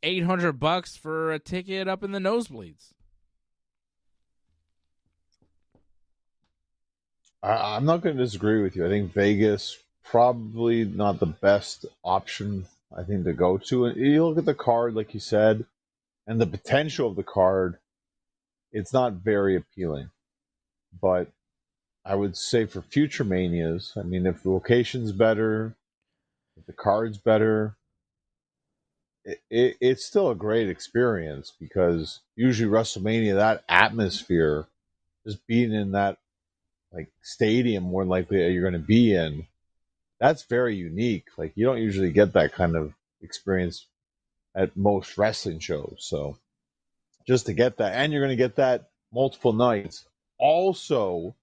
$800 for a ticket up in the nosebleeds. I'm not going to disagree with you. I think Vegas probably not the best option, I think, to go to. And you look at the card, like you said, and the potential of the card, it's not very appealing. But I would say for future Manias, I mean, if the location's better, if the card's better, it's still a great experience, because usually WrestleMania, that atmosphere, just being in that, like, stadium more likely you're going to be in, that's very unique. Like, you don't usually get that kind of experience at most wrestling shows. So just to get that, and you're going to get that multiple nights. Also,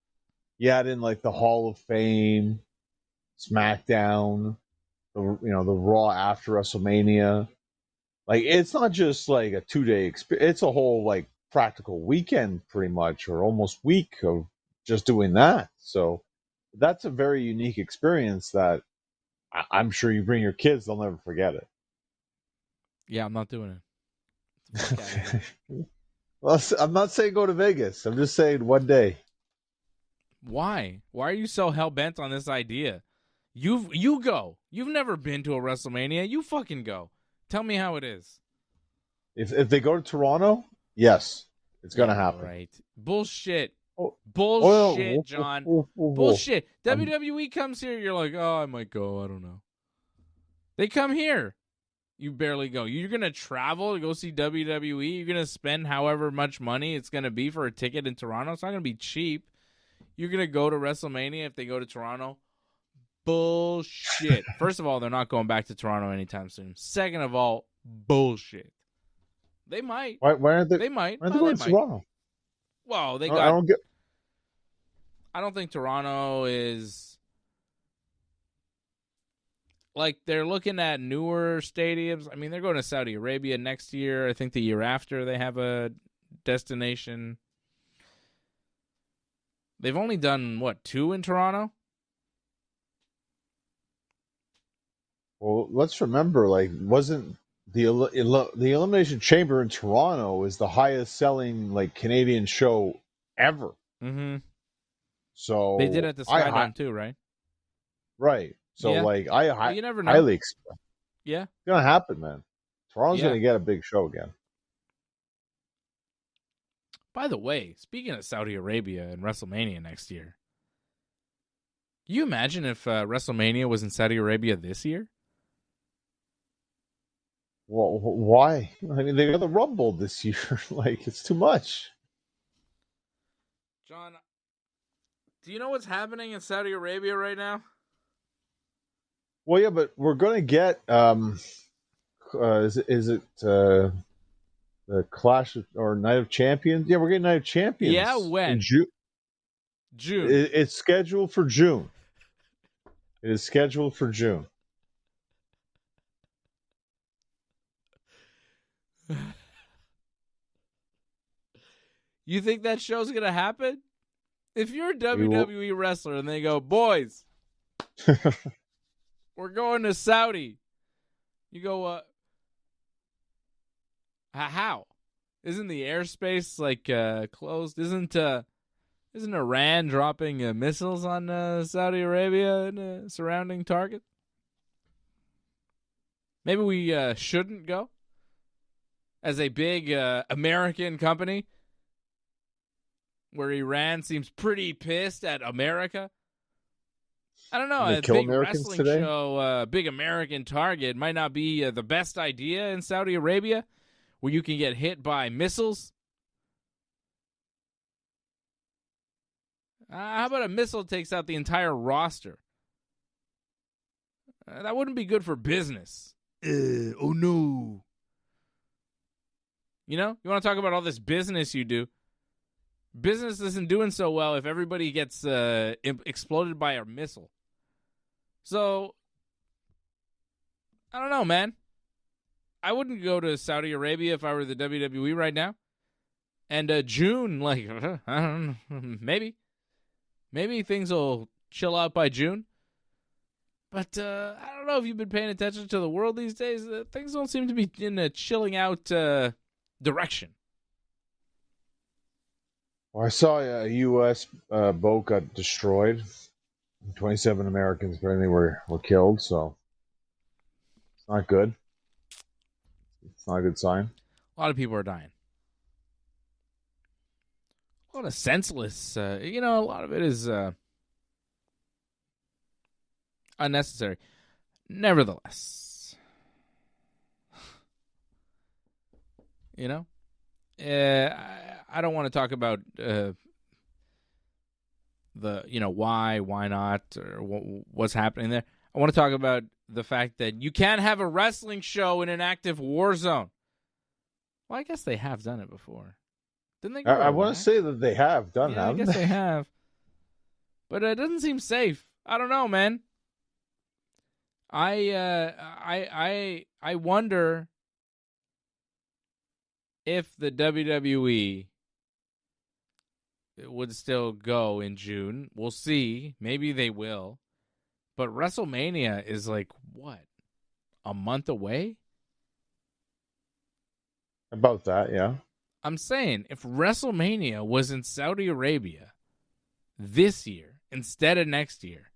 you add in, like, the Hall of Fame, SmackDown, the Raw after WrestleMania. Like, it's not just like a 2-day experience. It's a whole, like, practical weekend pretty much, or almost week of just doing that. So that's a very unique experience that I'm sure you bring your kids, they'll never forget it. Yeah, I'm not doing it. Well, I'm not saying go to Vegas. I'm just saying one day. Why? Why are you so hell-bent on this idea? You go. You've never been to a WrestleMania. You fucking go. Tell me how it is. If they go to Toronto, yes, it's going to happen. Right. Bullshit. Oh, Bullshit, John. Bullshit. WWE comes here, you're like, oh, I might go. I don't know. They come here. You barely go. You're going to travel to go see WWE. You're going to spend however much money it's going to be for a ticket in Toronto. It's not going to be cheap. You're going to go to WrestleMania if they go to Toronto. Bullshit. First of all, they're not going back to Toronto anytime soon. Second of all, bullshit. They might. Why aren't they? They might. Why aren't they going to Toronto? Well, they I got. don't get. I don't think Toronto is. Like, they're looking at newer stadiums. I mean, they're going to Saudi Arabia next year. I think the year after they have a destination. They've only done, 2 in Toronto? Well, let's remember, like, wasn't the Elimination Chamber in Toronto is the highest selling, like, Canadian show ever. Mm-hmm. So they did it at the SkyDome too, right? Right. So, yeah. like, You never know. highly expect. Yeah. It's gonna happen, man. Toronto's gonna get a big show again. By the way, speaking of Saudi Arabia and WrestleMania next year, can you imagine if WrestleMania was in Saudi Arabia this year? Well, why? I mean, they got the Rumble this year. Like, it's too much. John, do you know what's happening in Saudi Arabia right now? Well, yeah, but we're gonna get is it the Clash or Night of Champions? Yeah, we're getting Night of Champions. Yeah, when? In June. It's scheduled for June. It is scheduled for June. You think that show's gonna happen? If you're a WWE wrestler and they go, boys, we're going to Saudi, you go, how? Isn't the airspace like closed? Isn't Iran dropping missiles on Saudi Arabia and surrounding targets? Maybe we shouldn't go. as a big American company, where Iran seems pretty pissed at America. I don't know. They A kill big Americans wrestling today? show, big American target might not be the best idea in Saudi Arabia, where you can get hit by missiles. How about a missile takes out the entire roster? That wouldn't be good for business. Oh, no. You know? You want to talk about all this business you do? Business isn't doing so well if everybody gets exploded by a missile. So, I don't know, man. I wouldn't go to Saudi Arabia if I were the WWE right now. And June, like, I don't know, maybe. Maybe things will chill out by June. But I don't know if you've been paying attention to the world these days. Things don't seem to be in a chilling out direction. Well, I saw a U.S. boat got destroyed. 27 Americans apparently were killed, so it's not good. It's not a good sign. A lot of people are dying. A lot of senseless, a lot of it is unnecessary. Nevertheless, I don't want to talk about why not, or what's happening there. I want to talk about the fact that you can't have a wrestling show in an active war zone. Well, I guess they have done it before. Didn't they? I want to say that they have done that. I guess they have. But it doesn't seem safe. I don't know, man. I wonder if the WWE would still go in June. We'll see. Maybe they will. But WrestleMania is like, what? A month away? About that, yeah. I'm saying, if WrestleMania was in Saudi Arabia this year instead of next year,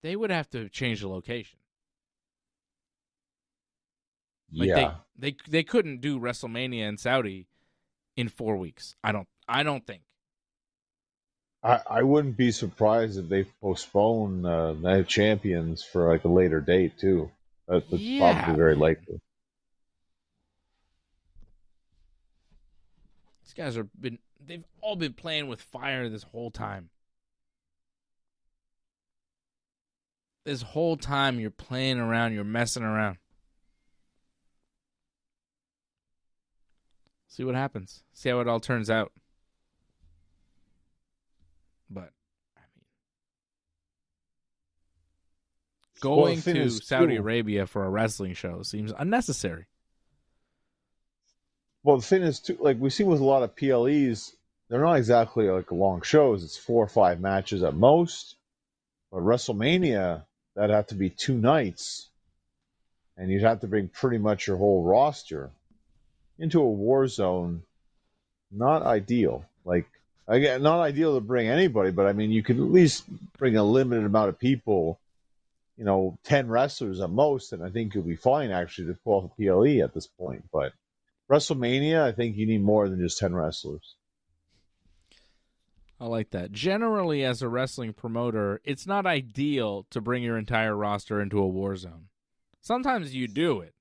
they would have to change the location. Like yeah. They couldn't do WrestleMania in Saudi in 4 weeks. I don't think. I wouldn't be surprised if they postpone Night of Champions for like a later date too. That's probably very likely. These guys they've all been playing with fire this whole time. This whole time you're playing around, you're messing around. See what happens. See how it all turns out. But, I mean, going to Saudi Arabia for a wrestling show seems unnecessary. Well, the thing is, too, like we see with a lot of PLEs, they're not exactly like long shows. It's 4 or 5 matches at most. But WrestleMania, that'd have to be 2 nights. And you'd have to bring pretty much your whole roster into a war zone. Not ideal. Like, again, not ideal to bring anybody, but I mean, you could at least bring a limited amount of people, 10 wrestlers at most, and I think you'll be fine actually to pull off a PLE at this point. But WrestleMania, I think you need more than just 10 wrestlers. I like that. Generally, as a wrestling promoter, it's not ideal to bring your entire roster into a war zone. Sometimes you do it,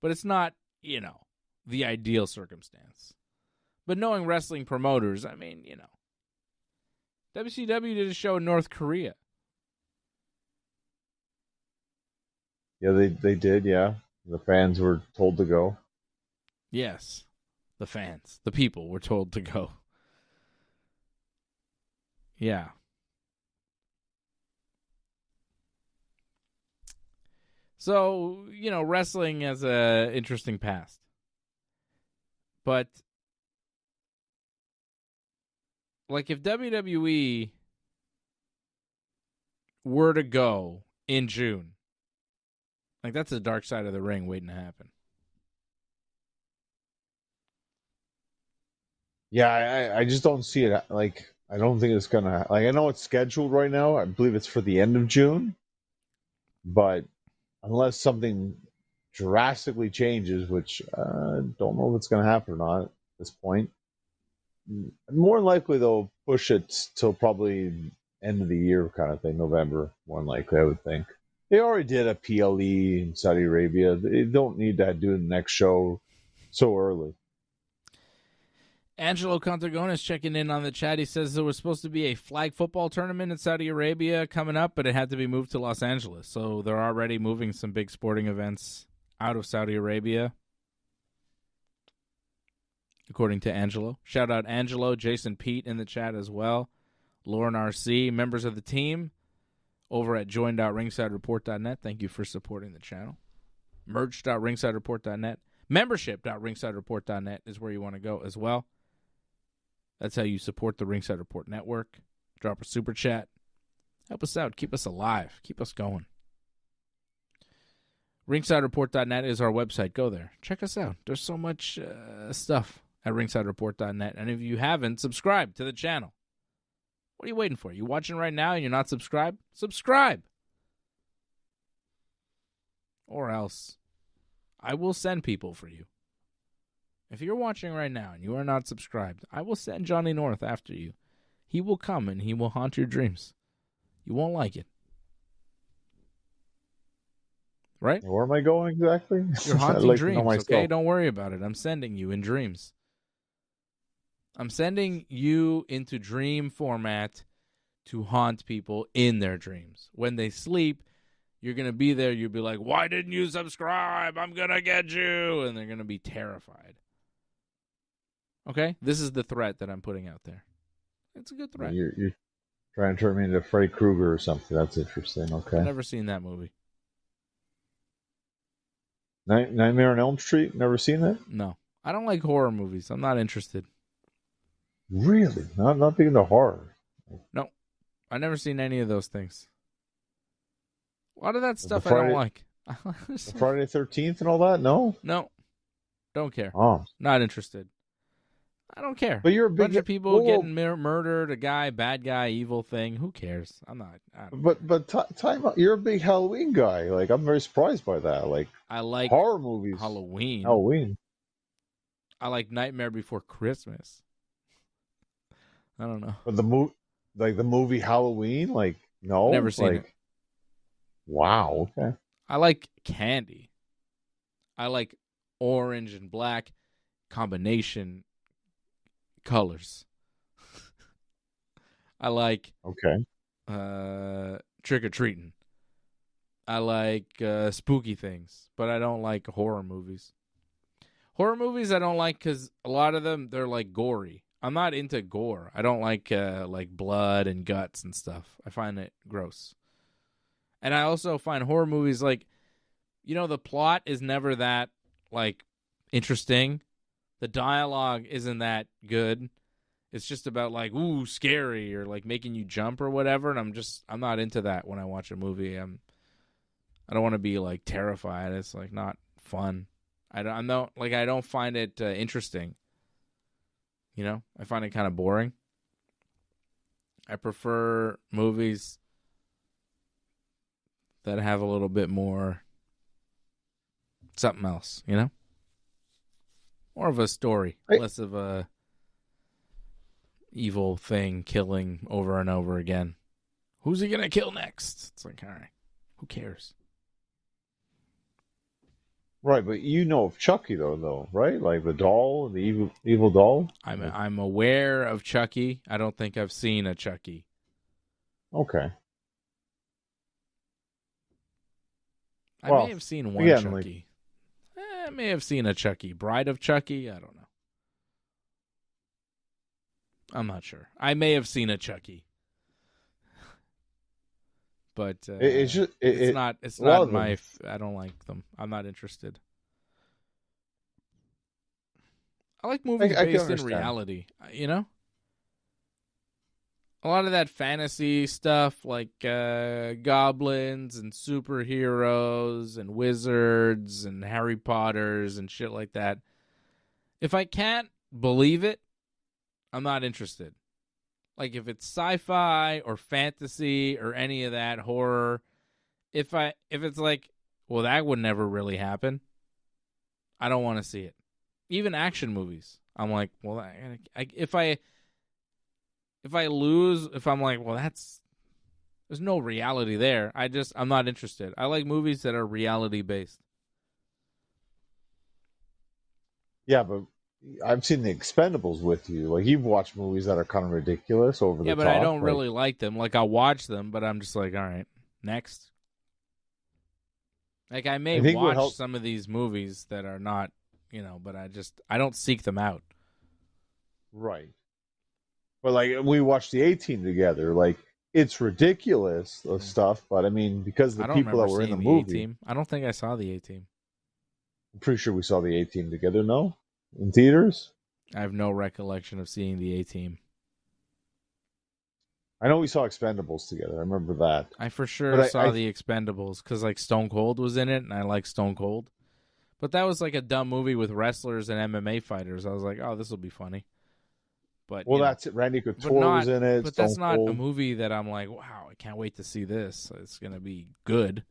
but it's not, the ideal circumstance. But knowing wrestling promoters, I mean, WCW did a show in North Korea. Yeah, they did, yeah. The fans were told to go. Yes, the fans, the people were told to go. Yeah. So, wrestling has an interesting past. But, like, if WWE were to go in June, like, that's the dark side of the ring waiting to happen. Yeah, I just don't see it. Like, I don't think it's gonna. Like, I know it's scheduled right now. I believe it's for the end of June. But unless something drastically changes, which don't know if it's going to happen or not at this point. More than likely, they'll push it till probably end of the year kind of thing, November, more than likely, I would think. They already did a PLE in Saudi Arabia. They don't need to do the next show so early. Angelo Contagonis checking in on the chat. He says there was supposed to be a flag football tournament in Saudi Arabia coming up, but it had to be moved to Los Angeles. So they're already moving some big sporting events out of Saudi Arabia, according to Angelo. Shout out Angelo, Jason Pete in the chat as well. Lauren RC, members of the team over at join.ringsidereport.net. Thank you for supporting the channel. Merch.ringsidereport.net. Membership.ringsidereport.net is where you want to go as well. That's how you support the Ringside Report Network. Drop a super chat. Help us out. Keep us alive. Keep us going. RingsideReport.net is our website. Go there. Check us out. There's so much stuff at RingsideReport.net. And if you haven't, subscribe to the channel. What are you waiting for? You watching right now and you're not subscribed? Subscribe. Or else I will send people for you. If you're watching right now and you are not subscribed, I will send Johnny North after you. He will come and he will haunt your dreams. You won't like it. Right? Where am I going exactly? You're haunting dreams, okay? Don't worry about it. I'm sending you in dreams. I'm sending you into dream format to haunt people in their dreams. When they sleep, you're going to be there. You'll be like, why didn't you subscribe? I'm going to get you. And they're going to be terrified. Okay? This is the threat that I'm putting out there. It's a good threat. You're trying to turn me into Freddy Krueger or something. That's interesting. Okay. I've never seen that movie. Nightmare on Elm Street? Never seen that? No. I don't like horror movies. I'm not interested. Really? Not big into horror? No. I've never seen any of those things. A lot of that stuff I don't like. Friday the 13th and all that? No? No. Don't care. Oh. Not interested. I don't care. But you're a bunch of people getting murdered, a guy, bad guy, evil thing. Who cares? I'm not. But time out. You're a big Halloween guy. Like, I'm very surprised by that. Like, I like horror movies. Halloween. I like Nightmare Before Christmas. I don't know. But the movie Halloween, like, no, never seen it. Wow. Okay. I like candy. I like orange and black combination colors. I like trick-or-treating. I like spooky things, but I don't like horror movies. Horror movies I don't like because a lot of them, they're like gory. I'm not into gore. I don't like blood and guts and stuff. I find it gross. And I also find horror movies like, the plot is never that like interesting. The dialogue isn't that good. It's just about like, ooh, scary or like making you jump or whatever. And I'm not into that when I watch a movie. I don't want to be like terrified. It's like not fun. I don't find it interesting. I find it kind of boring. I prefer movies that have a little bit more something else, More of a story, less of a evil thing killing over and over again. Who's he going to kill next? It's like, all right, who cares? Right, but you know of Chucky though, right? Like the doll, the evil doll. I'm aware of Chucky. I don't think I've seen a Chucky. Okay. I may have seen one Chucky. I may have seen a Chucky. Bride of Chucky? I don't know. I'm not sure. I may have seen a Chucky. But it's not my... I don't like them. I'm not interested. I like movies based in reality. A lot of that fantasy stuff, like goblins and superheroes and wizards and Harry Potters and shit like that. If I can't believe it, I'm not interested. Like if it's sci-fi or fantasy or any of that horror, if it's like, well, that would never really happen, I don't want to see it. Even action movies. I'm like, well, if I'm like, well, there's no reality there. I'm not interested. I like movies that are reality based. Yeah, but I've seen the Expendables with you. Like, you've watched movies that are kind of ridiculous, over the top. Yeah, but I don't really like them. Like, I'll watch them, but I'm just like, all right, next. Like, I may watch some of these movies that are not, but I don't seek them out. Right. But, like, we watched the A-Team together. Like, it's ridiculous, the stuff, but, I mean, because the people that were in the movie... A-Team. I don't think I saw the A-Team. I'm pretty sure we saw the A-Team together, no? In theaters? I have no recollection of seeing the A-Team. I know we saw Expendables together. I remember that. I for sure saw the Expendables because, like, Stone Cold was in it, and I like Stone Cold. But that was like a dumb movie with wrestlers and MMA fighters. I was like, oh, this will be funny. But that's it. Randy Couture was in it. But that's not a movie that I'm like, wow, I can't wait to see this. It's going to be good.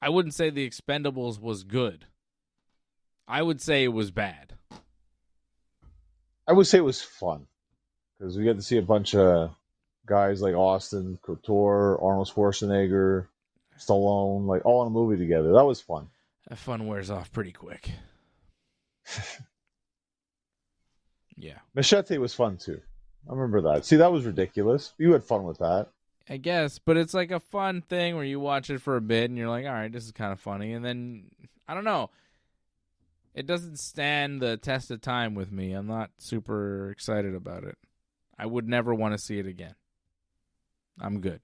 I wouldn't say the Expendables was good. I would say it was bad. I would say it was fun because we got to see a bunch of guys like Austin, Couture, Arnold Schwarzenegger, Stallone, like all in a movie together. That was fun. That fun wears off pretty quick. Yeah. Machete was fun too. I remember that. See, that was ridiculous. You had fun with that. I guess, but it's like a fun thing where you watch it for a bit and you're like, all right, this is kind of funny. And then, I don't know. It doesn't stand the test of time with me. I'm not super excited about it. I would never want to see it again. I'm good.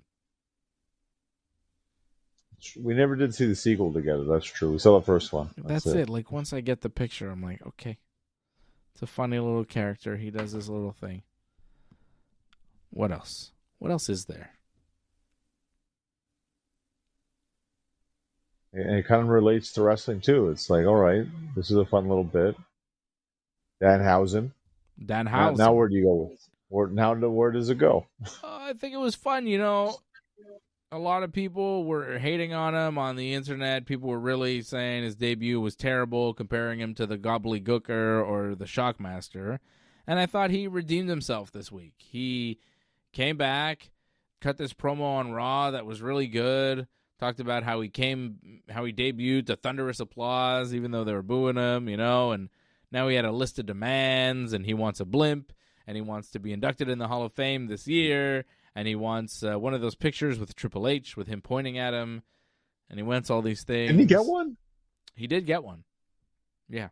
We never did see the sequel together. That's true. We saw the first one. That's it. Like, once I get the picture, I'm like, okay. It's a funny little character. He does this little thing. What else? What else is there? And it kind of relates to wrestling too. It's like, all right, this is a fun little bit. Danhausen. Now where do you go with? Where does it go? I think it was fun. A lot of people were hating on him on the internet. People were really saying his debut was terrible, comparing him to the Gobbledygooker or the Shockmaster. And I thought he redeemed himself this week. He came back, cut this promo on Raw that was really good. Talked about how he debuted to thunderous applause, even though they were booing him, and now he had a list of demands, and he wants a blimp, and he wants to be inducted in the Hall of Fame this year, and he wants one of those pictures with Triple H with him pointing at him, and he wants all these things. Didn't he get one? He did get one. Yeah.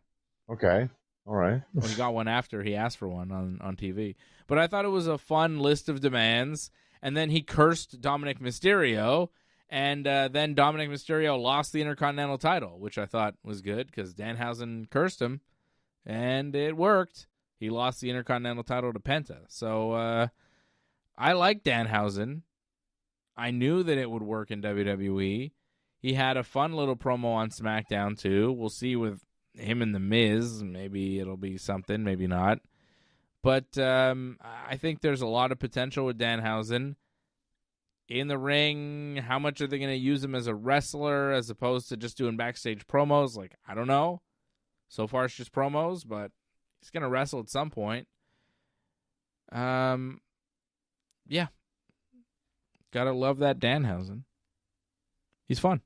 Okay. All right. Well, he got one after he asked for one on TV. But I thought it was a fun list of demands, and then he cursed Dominic Mysterio. And then Dominic Mysterio lost the Intercontinental title, which I thought was good because Danhausen cursed him, and it worked. He lost the Intercontinental title to Penta. So I like Danhausen. I knew that it would work in WWE. He had a fun little promo on SmackDown, too. We'll see with him and The Miz. Maybe it'll be something, maybe not. But I think there's a lot of potential with Danhausen. In the ring, how much are they going to use him as a wrestler as opposed to just doing backstage promos? Like, I don't know. So far, it's just promos, but he's going to wrestle at some point. Yeah. Gotta love that Danhausen. He's fun.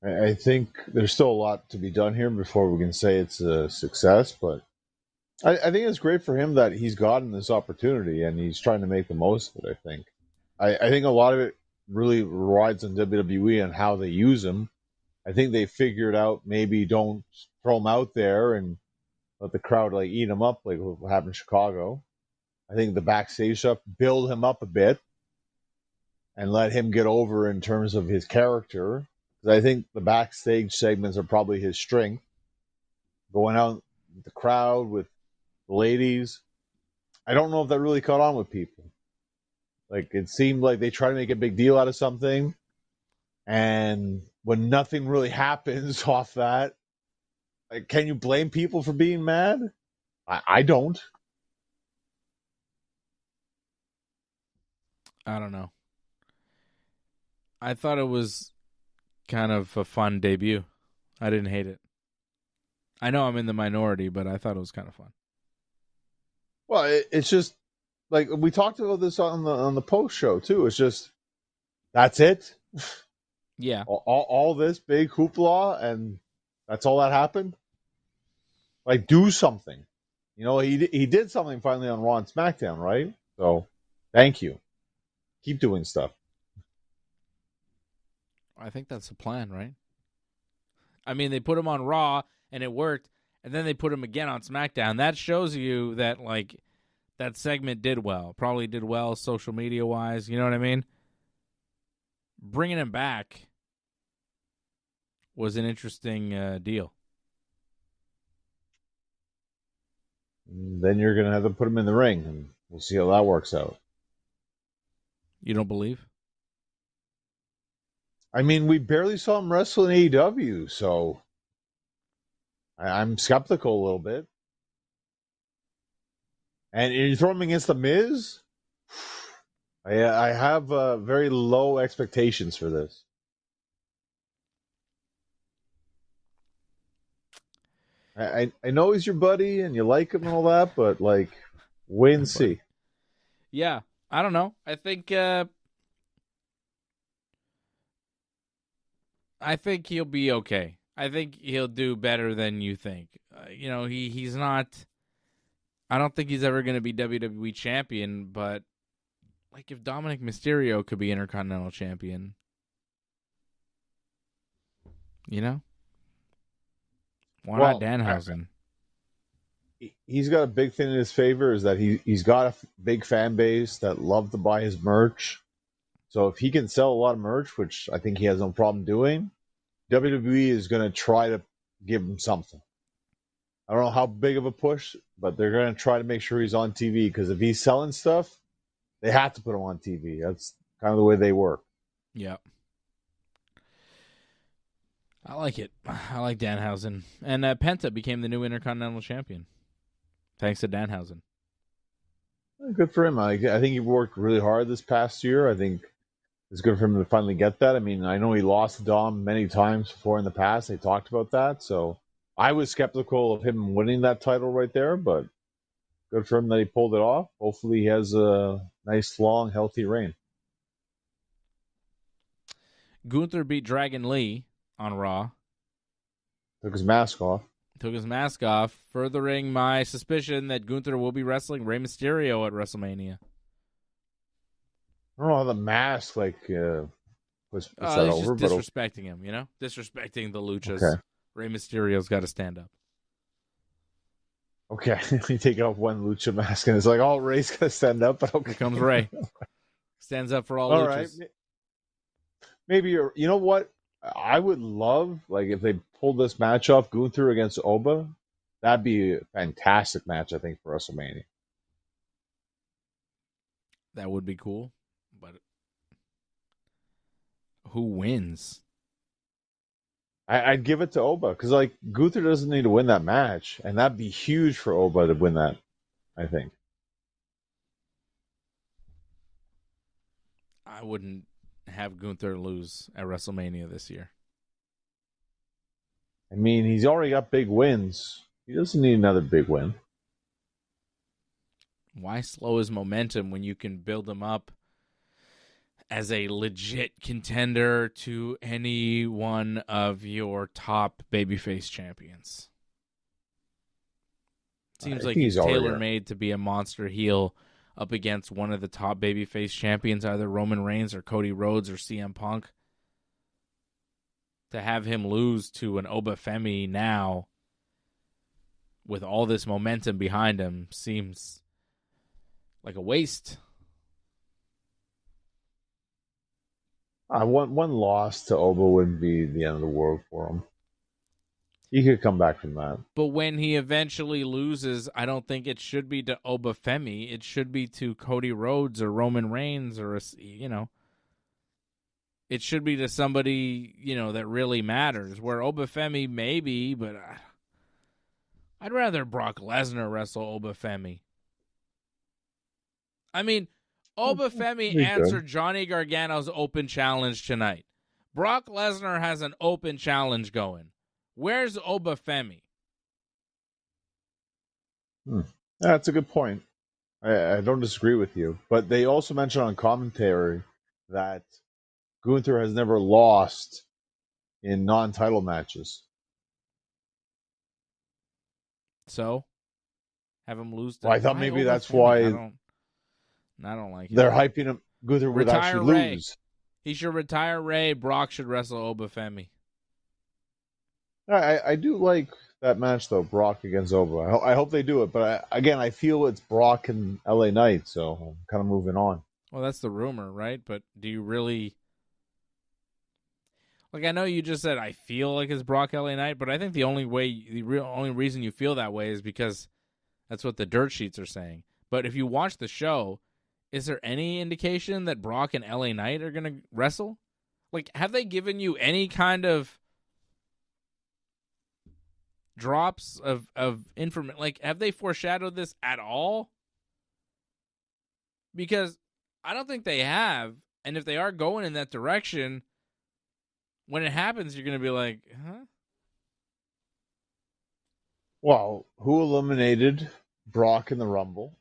I think there's still a lot to be done here before we can say it's a success, but I think it's great for him that he's gotten this opportunity and he's trying to make the most of it, I think. I think a lot of it really rides on WWE and how they use him. I think they figured out maybe don't throw him out there and let the crowd like eat him up like what happened in Chicago. I think the backstage stuff, build him up a bit and let him get over in terms of his character. Because I think the backstage segments are probably his strength. Going out with the crowd, with the ladies. I don't know if that really caught on with people. Like, it seemed like they try to make a big deal out of something, and when nothing really happens off that, like, can you blame people for being mad? I don't. I don't know. I thought it was kind of a fun debut. I didn't hate it. I know I'm in the minority, but I thought it was kind of fun. Well, it's just like we talked about this on the post show too. It's just that's it. Yeah. All this big hoopla, and that's all that happened. Like, do something. You know, he did something finally on Raw and SmackDown, right? So, thank you. Keep doing stuff. I think that's the plan, right? I mean, they put him on Raw, and it worked, and then they put him again on SmackDown. That shows you that, like, that segment did well. Probably did well social media-wise. You know what I mean? Bringing him back was an interesting deal. Then you're going to have to put him in the ring, and we'll see how that works out. You don't believe? I mean, we barely saw him wrestle in AEW, so I'm skeptical a little bit. And you throw him against The Miz? I have very low expectations for this. I know he's your buddy and you like him and all that, but, like, wait and see. Yeah, I don't know. I think he'll be okay. I think he'll do better than you think. You know, he's not. I don't think he's ever going to be WWE champion, but like if Dominic Mysterio could be Intercontinental champion, you know, why not Danhausen? He's got a big thing in his favor is that he's got a big fan base that love to buy his merch. So if he can sell a lot of merch, which I think he has no problem doing, WWE is going to try to give him something. I don't know how big of a push, but they're going to try to make sure he's on TV because if he's selling stuff, they have to put him on TV. That's kind of the way they work. Yeah. I like it. I like Danhausen. And Penta became the new Intercontinental champion. Thanks to Danhausen. Good for him. I think he worked really hard this past year. I think it's good for him to finally get that. I mean, I know he lost to Dom many times before in the past. They talked about that. So I was skeptical of him winning that title right there, but good for him that he pulled it off. Hopefully he has a nice, long, healthy reign. Gunther beat Dragon Lee on Raw. Took his mask off. Furthering my suspicion that Gunther will be wrestling Rey Mysterio at WrestleMania. I don't know how the mask was He's over, just disrespecting him, you know? Disrespecting the Luchas. Okay. Rey Mysterio's got to stand up. Okay, you take off one Lucha mask and it's like, oh, Rey's got to stand up. But okay. Here comes Rey. Stands up for all Luchas. Right. Maybe, you know what? I would love, like, if they pulled this match off, Gunther against Oba. That'd be a fantastic match, I think, for WrestleMania. That would be cool. But who wins? I'd give it to Oba because, like, Gunther doesn't need to win that match, and that'd be huge for Oba to win that, I think. I wouldn't have Gunther lose at WrestleMania this year. I mean, he's already got big wins. He doesn't need another big win. Why slow his momentum when you can build him up as a legit contender to any one of your top babyface champions? Seems like he's tailor-made to be a monster heel up against one of the top babyface champions, either Roman Reigns or Cody Rhodes or CM Punk. To have him lose to an Oba Femi now with all this momentum behind him seems like a waste. One loss to Oba wouldn't be the end of the world for him. He could come back from that. But when he eventually loses, I don't think it should be to Oba Femi. It should be to Cody Rhodes or Roman Reigns or, you know. It should be to somebody, you know, that really matters. Where Oba Femi maybe, but I'd rather Brock Lesnar wrestle Oba Femi. I mean, Oba Femi answered Johnny Gargano's open challenge tonight. Brock Lesnar has an open challenge going. Where's Obafemi? That's a good point. I don't disagree with you. But they also mentioned on commentary that Gunther has never lost in non-title matches. So, have him lose. Well, I thought maybe that's Obafemi? why I don't like it. they're hyping him. Gunther would Retire actually Rey. lose. He should retire Rey. Brock should wrestle Obafemi. I do like that match, though, Brock against Oba. I hope they do it. But I feel it's Brock and LA Knight, so I'm kind of moving on. Well, that's the rumor, right? But do you really... Like, I know you just said, I feel like it's Brock LA Knight, but I think the only reason you feel that way is because that's what the dirt sheets are saying. But if you watch the show, is there any indication that Brock and LA Knight are going to wrestle? Like, have they given you any kind of drops of information? Like, have they foreshadowed this at all? Because I don't think they have. And if they are going in that direction, when it happens, you're going to be like, huh? Well, who eliminated Brock in the Rumble?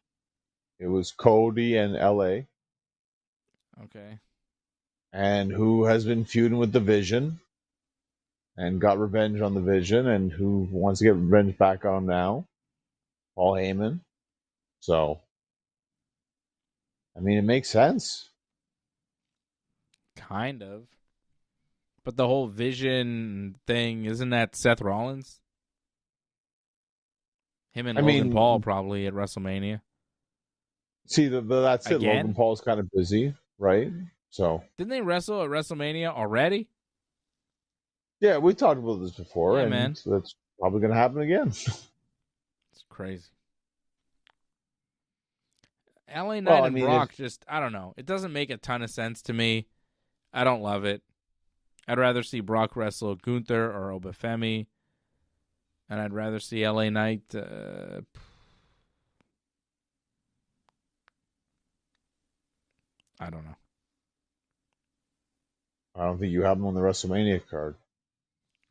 It was Cody and LA. Okay. And who has been feuding with the Vision and got revenge on the Vision, and who wants to get revenge back on him now? Paul Heyman. So, I mean, it makes sense. Kind of. But the whole Vision thing, isn't that Seth Rollins? Him and Logan Paul probably at WrestleMania. See, that's it. Again? Logan Paul's kind of busy, right? So Didn't they wrestle at WrestleMania already? yeah, we talked about this before, Yeah, and man. so that's probably going to happen again. It's crazy. LA Knight and Brock just, I don't know. It doesn't make a ton of sense to me. I don't love it. I'd rather see Brock wrestle Gunther or Obafemi. And I'd rather see LA Knight. I don't know. I don't think you have him on the WrestleMania card.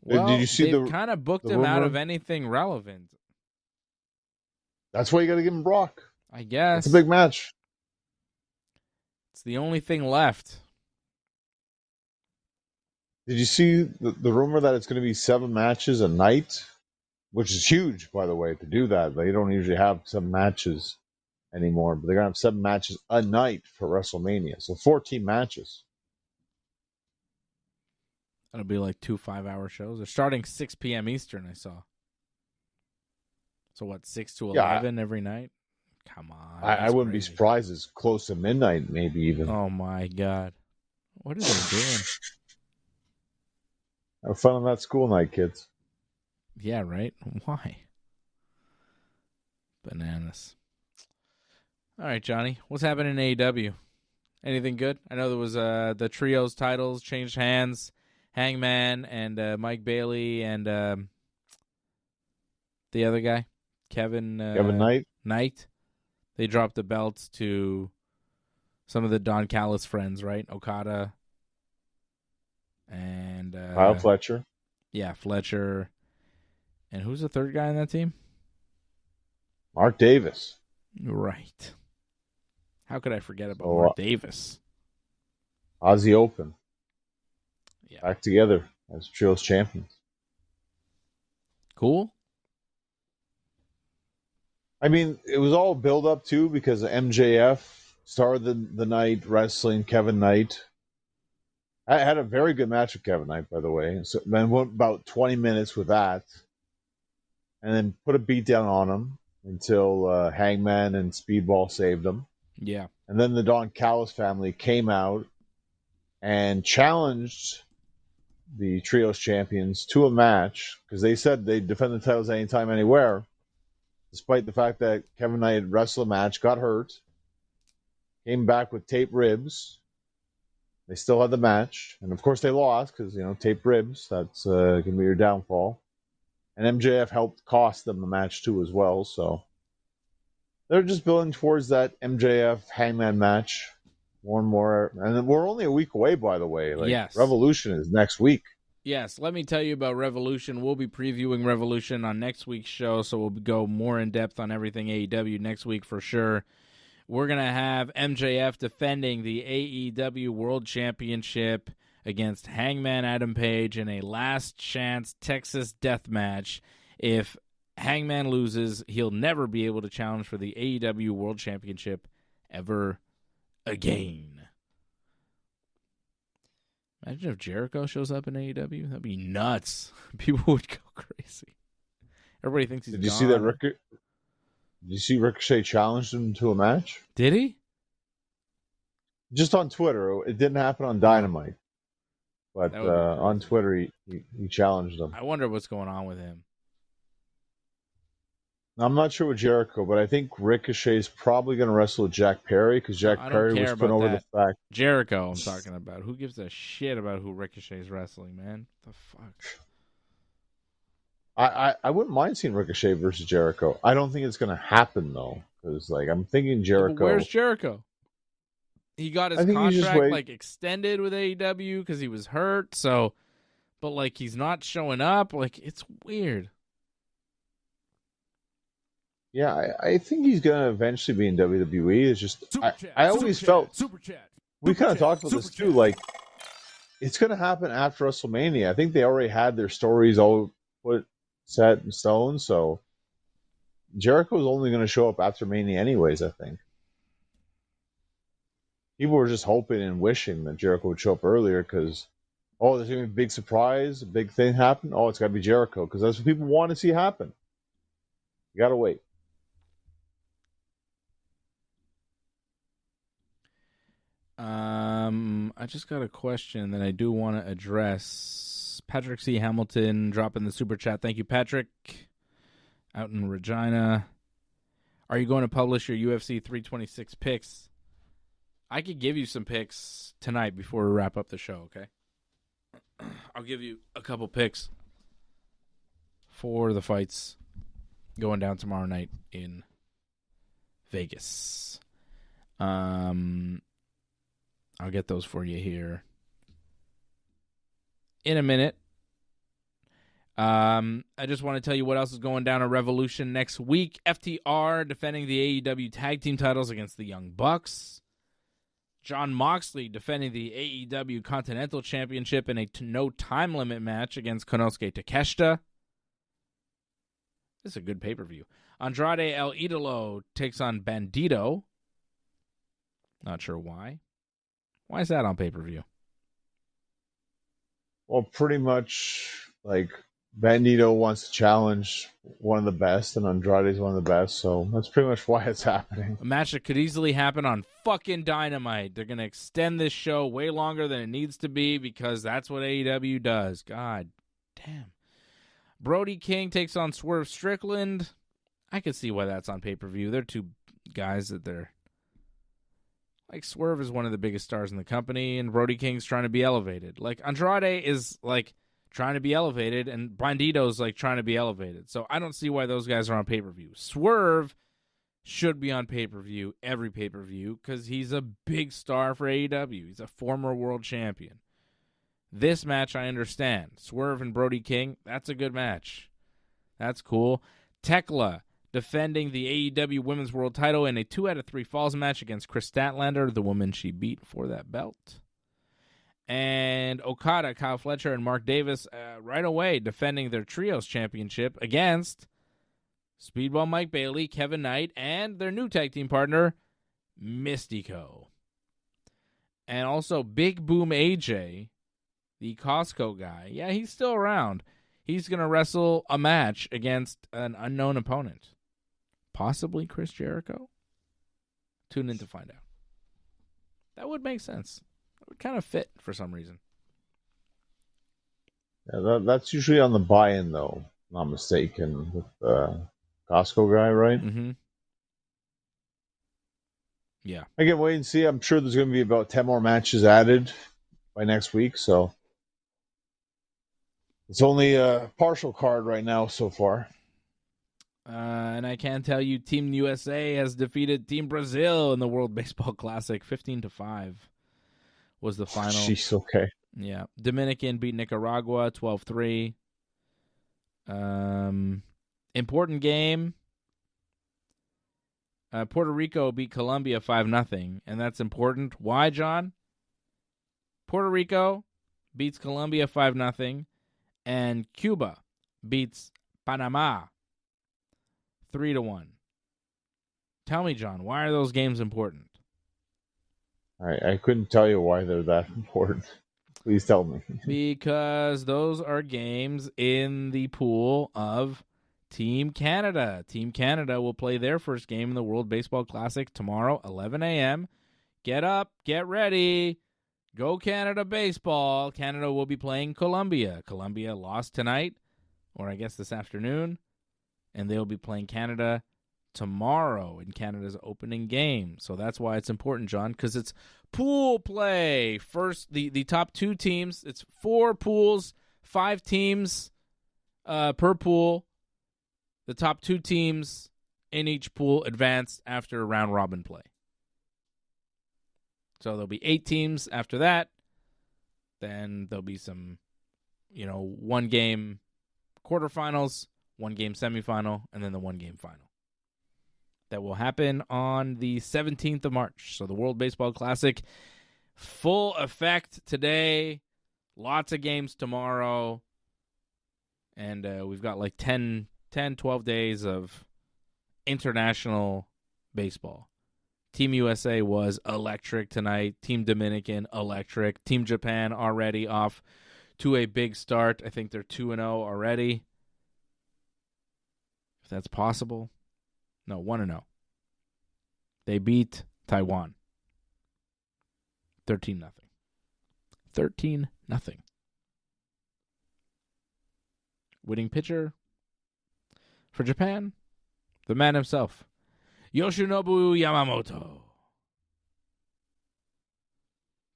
Well, did you see they've kind of booked him out of anything relevant. That's why you got to give him Brock. I guess. It's a big match. It's the only thing left. Did you see the rumor that it's going to be 7 matches a night? Which is huge, by the way, to do that. They don't usually have 7 matches anymore, but they're going to have 7 matches a night for WrestleMania. So 14 matches. That'll be like 2 5-hour shows. They're starting 6 p.m. Eastern, I saw. So what, 6 to 11 every night? Come on. I wouldn't be surprised. It's close to midnight, maybe even. Oh, my God. What are they doing? Have fun on that school night, kids. Yeah, right? Why? Bananas. All right, Johnny. What's happening in AEW? Anything good? I know there was the trios titles changed hands. Hangman and Mike Bailey and the other guy, Kevin Knight. They dropped the belts to some of the Don Callis friends, right? Okada and Kyle Fletcher. Yeah, Fletcher. And who's the third guy on that team? Mark Davis. Right. How could I forget about Mark Davis? Aussie Open. Yeah. Back together as trios champions. Cool. I mean, it was all build up too because MJF started the night wrestling Kevin Knight. I had a very good match with Kevin Knight, by the way. So then went about 20 minutes with that, and then put a beat down on him until Hangman and Speedball saved him. Yeah. And then the Don Callis family came out and challenged the trios champions to a match because they said they'd defend the titles anytime, anywhere, despite the fact that Kevin Knight had wrestled a match, got hurt, came back with taped ribs. They still had the match, and of course they lost because, taped ribs, that's going to be your downfall. And MJF helped cost them the match too as well, so they're just building towards that MJF Hangman match more and more. And we're only a week away, by the way. Yes. Revolution is next week. Yes, let me tell you about Revolution. We'll be previewing Revolution on next week's show, so we'll go more in depth on everything AEW next week for sure. We're going to have MJF defending the AEW World Championship against Hangman Adam Page in a last chance Texas death match. If Hangman loses, he'll never be able to challenge for the AEW World Championship ever again. Imagine if Jericho shows up in AEW. That'd be nuts. People would go crazy. Everybody thinks he's Did you gone. see that Did you see Ricochet challenged him to a match? Did he? Just on Twitter. It didn't happen on Dynamite. But on Twitter, he challenged him. I wonder what's going on with him. I'm not sure with Jericho, but I think Ricochet's probably going to wrestle with Jack Perry because Jack Perry was put over the fact. Jericho, I'm talking about. Who gives a shit about who Ricochet's wrestling, man? What the fuck? I wouldn't mind seeing Ricochet versus Jericho. I don't think it's going to happen, though, because I'm thinking Jericho. But where's Jericho? He got his contract extended with AEW because he was hurt. So, but he's not showing up. It's weird. Yeah, I think he's going to eventually be in WWE. It's just I always felt we kind of talked about this too. It's going to happen after WrestleMania. I think they already had their stories all set in stone. So Jericho's only going to show up after Mania, anyways. I think people were just hoping and wishing that Jericho would show up earlier because there's going to be a big surprise, a big thing happen. It's got to be Jericho because that's what people want to see happen. You got to wait. I just got a question that I do want to address. Patrick C. Hamilton dropping the super chat. Thank you, Patrick. Out in Regina. Are you going to publish your UFC 326 picks? I could give you some picks tonight before we wrap up the show, okay? I'll give you a couple picks for the fights going down tomorrow night in Vegas. I'll get those for you here in a minute. I just want to tell you what else is going down at Revolution next week. FTR defending the AEW Tag Team titles against the Young Bucks. Jon Moxley defending the AEW Continental Championship in a no time limit match against Konosuke Takeshita. This is a good pay-per-view. Andrade El Idolo takes on Bandito. Not sure why. Why is that on pay-per-view? Well, pretty much, Bandito wants to challenge one of the best, and Andrade's one of the best, so that's pretty much why it's happening. A match that could easily happen on fucking Dynamite. They're going to extend this show way longer than it needs to be because that's what AEW does. God damn. Brody King takes on Swerve Strickland. I can see why that's on pay-per-view. They're two guys that they're... Swerve is one of the biggest stars in the company, and Brody King's trying to be elevated. Andrade is, trying to be elevated, and Bandito's, trying to be elevated. So I don't see why those guys are on pay-per-view. Swerve should be on pay-per-view, every pay-per-view, because he's a big star for AEW. He's a former world champion. This match, I understand. Swerve and Brody King, that's a good match. That's cool. Tekla defending the AEW Women's World Title in a 2 out of 3 falls match against Chris Statlander, the woman she beat for that belt. And Okada, Kyle Fletcher, and Mark Davis right away defending their Trios Championship against Speedball Mike Bailey, Kevin Knight, and their new tag team partner, Mystico. And also Big Boom AJ, the Costco guy. Yeah, he's still around. He's going to wrestle a match against an unknown opponent. Possibly Chris Jericho? Tune in to find out. That would make sense. It would kind of fit for some reason. Yeah, that's usually on the buy-in, though. Not mistaken. With the Costco guy, right? Mm-hmm. Yeah. I can wait and see. I'm sure there's going to be about 10 more matches added by next week, so it's only a partial card right now so far. And I can tell you Team USA has defeated Team Brazil in the World Baseball Classic. 15-5 was the final. Jeez, okay. Yeah. Dominican beat Nicaragua 12-3. Important game. Puerto Rico beat Colombia 5-0, and that's important. Why, John? Puerto Rico beats Colombia 5-0, and Cuba beats Panama 3-1. Tell me, John, why are those games important? I couldn't tell you why they're that important. Please tell me. Because those are games in the pool of Team Canada. Team Canada will play their first game in the World Baseball Classic tomorrow, 11 a.m. Get up, get ready. Go Canada baseball. Canada will be playing Colombia. Colombia lost tonight, or I guess this afternoon, and they'll be playing Canada tomorrow in Canada's opening game. So that's why it's important, John, because it's pool play. First, the top two teams, it's 4 pools, 5 teams per pool. The top 2 teams in each pool advance after round-robin play. So there'll be 8 teams after that. Then there'll be some, 1-game quarterfinals, 1-game semifinal, and then the 1-game final. That will happen on the 17th of March. So the World Baseball Classic, full effect today. Lots of games tomorrow. And we've got like 10, 12 days of international baseball. Team USA was electric tonight. Team Dominican, electric. Team Japan already off to a big start. I think they're 2-0 already. If that's possible. No, 1-0. They beat Taiwan. 13-0. 13-0. Winning pitcher for Japan, the man himself, Yoshinobu Yamamoto.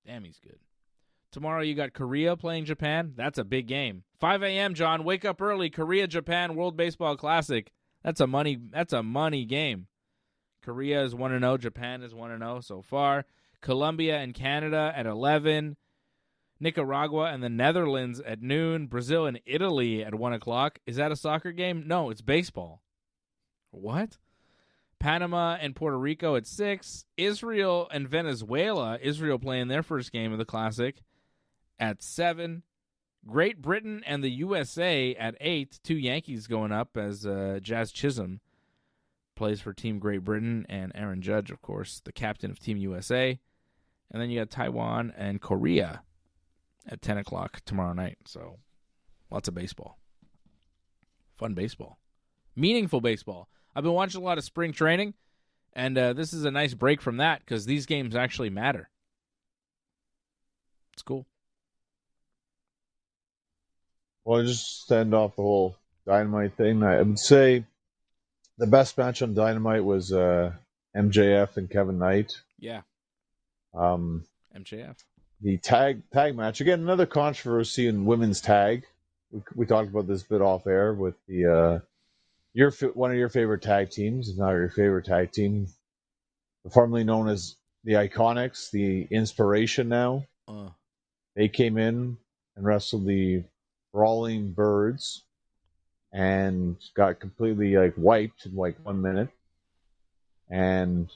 Damn, he's good. Tomorrow you got Korea playing Japan. That's a big game. 5 a.m., John. Wake up early. Korea-Japan World Baseball Classic. That's a money game. Korea is 1-0. Japan is 1-0 so far. Colombia and Canada at 11. Nicaragua and the Netherlands at noon. Brazil and Italy at 1 o'clock. Is that a soccer game? No, it's baseball. What? Panama and Puerto Rico at 6. Israel and Venezuela. Israel playing their first game of the Classic at 7. Great Britain and the USA at 8. 2 Yankees going up as Jazz Chisholm plays for Team Great Britain, and Aaron Judge, of course, the captain of Team USA. And then you got Taiwan and Korea at 10 o'clock tomorrow night. So lots of baseball. Fun baseball. Meaningful baseball. I've been watching a lot of spring training, and this is a nice break from that because these games actually matter. It's cool. Well, just stand off the whole Dynamite thing. I would say the best match on Dynamite was MJF and Kevin Knight. Yeah. MJF. The tag match, again, another controversy in women's tag. We talked about this bit off air with the one of your favorite tag teams, if not your favorite tag team, formerly known as the Iconics, the Inspiration now. They came in and wrestled the Brawling Birds and got completely wiped in 1 minute. And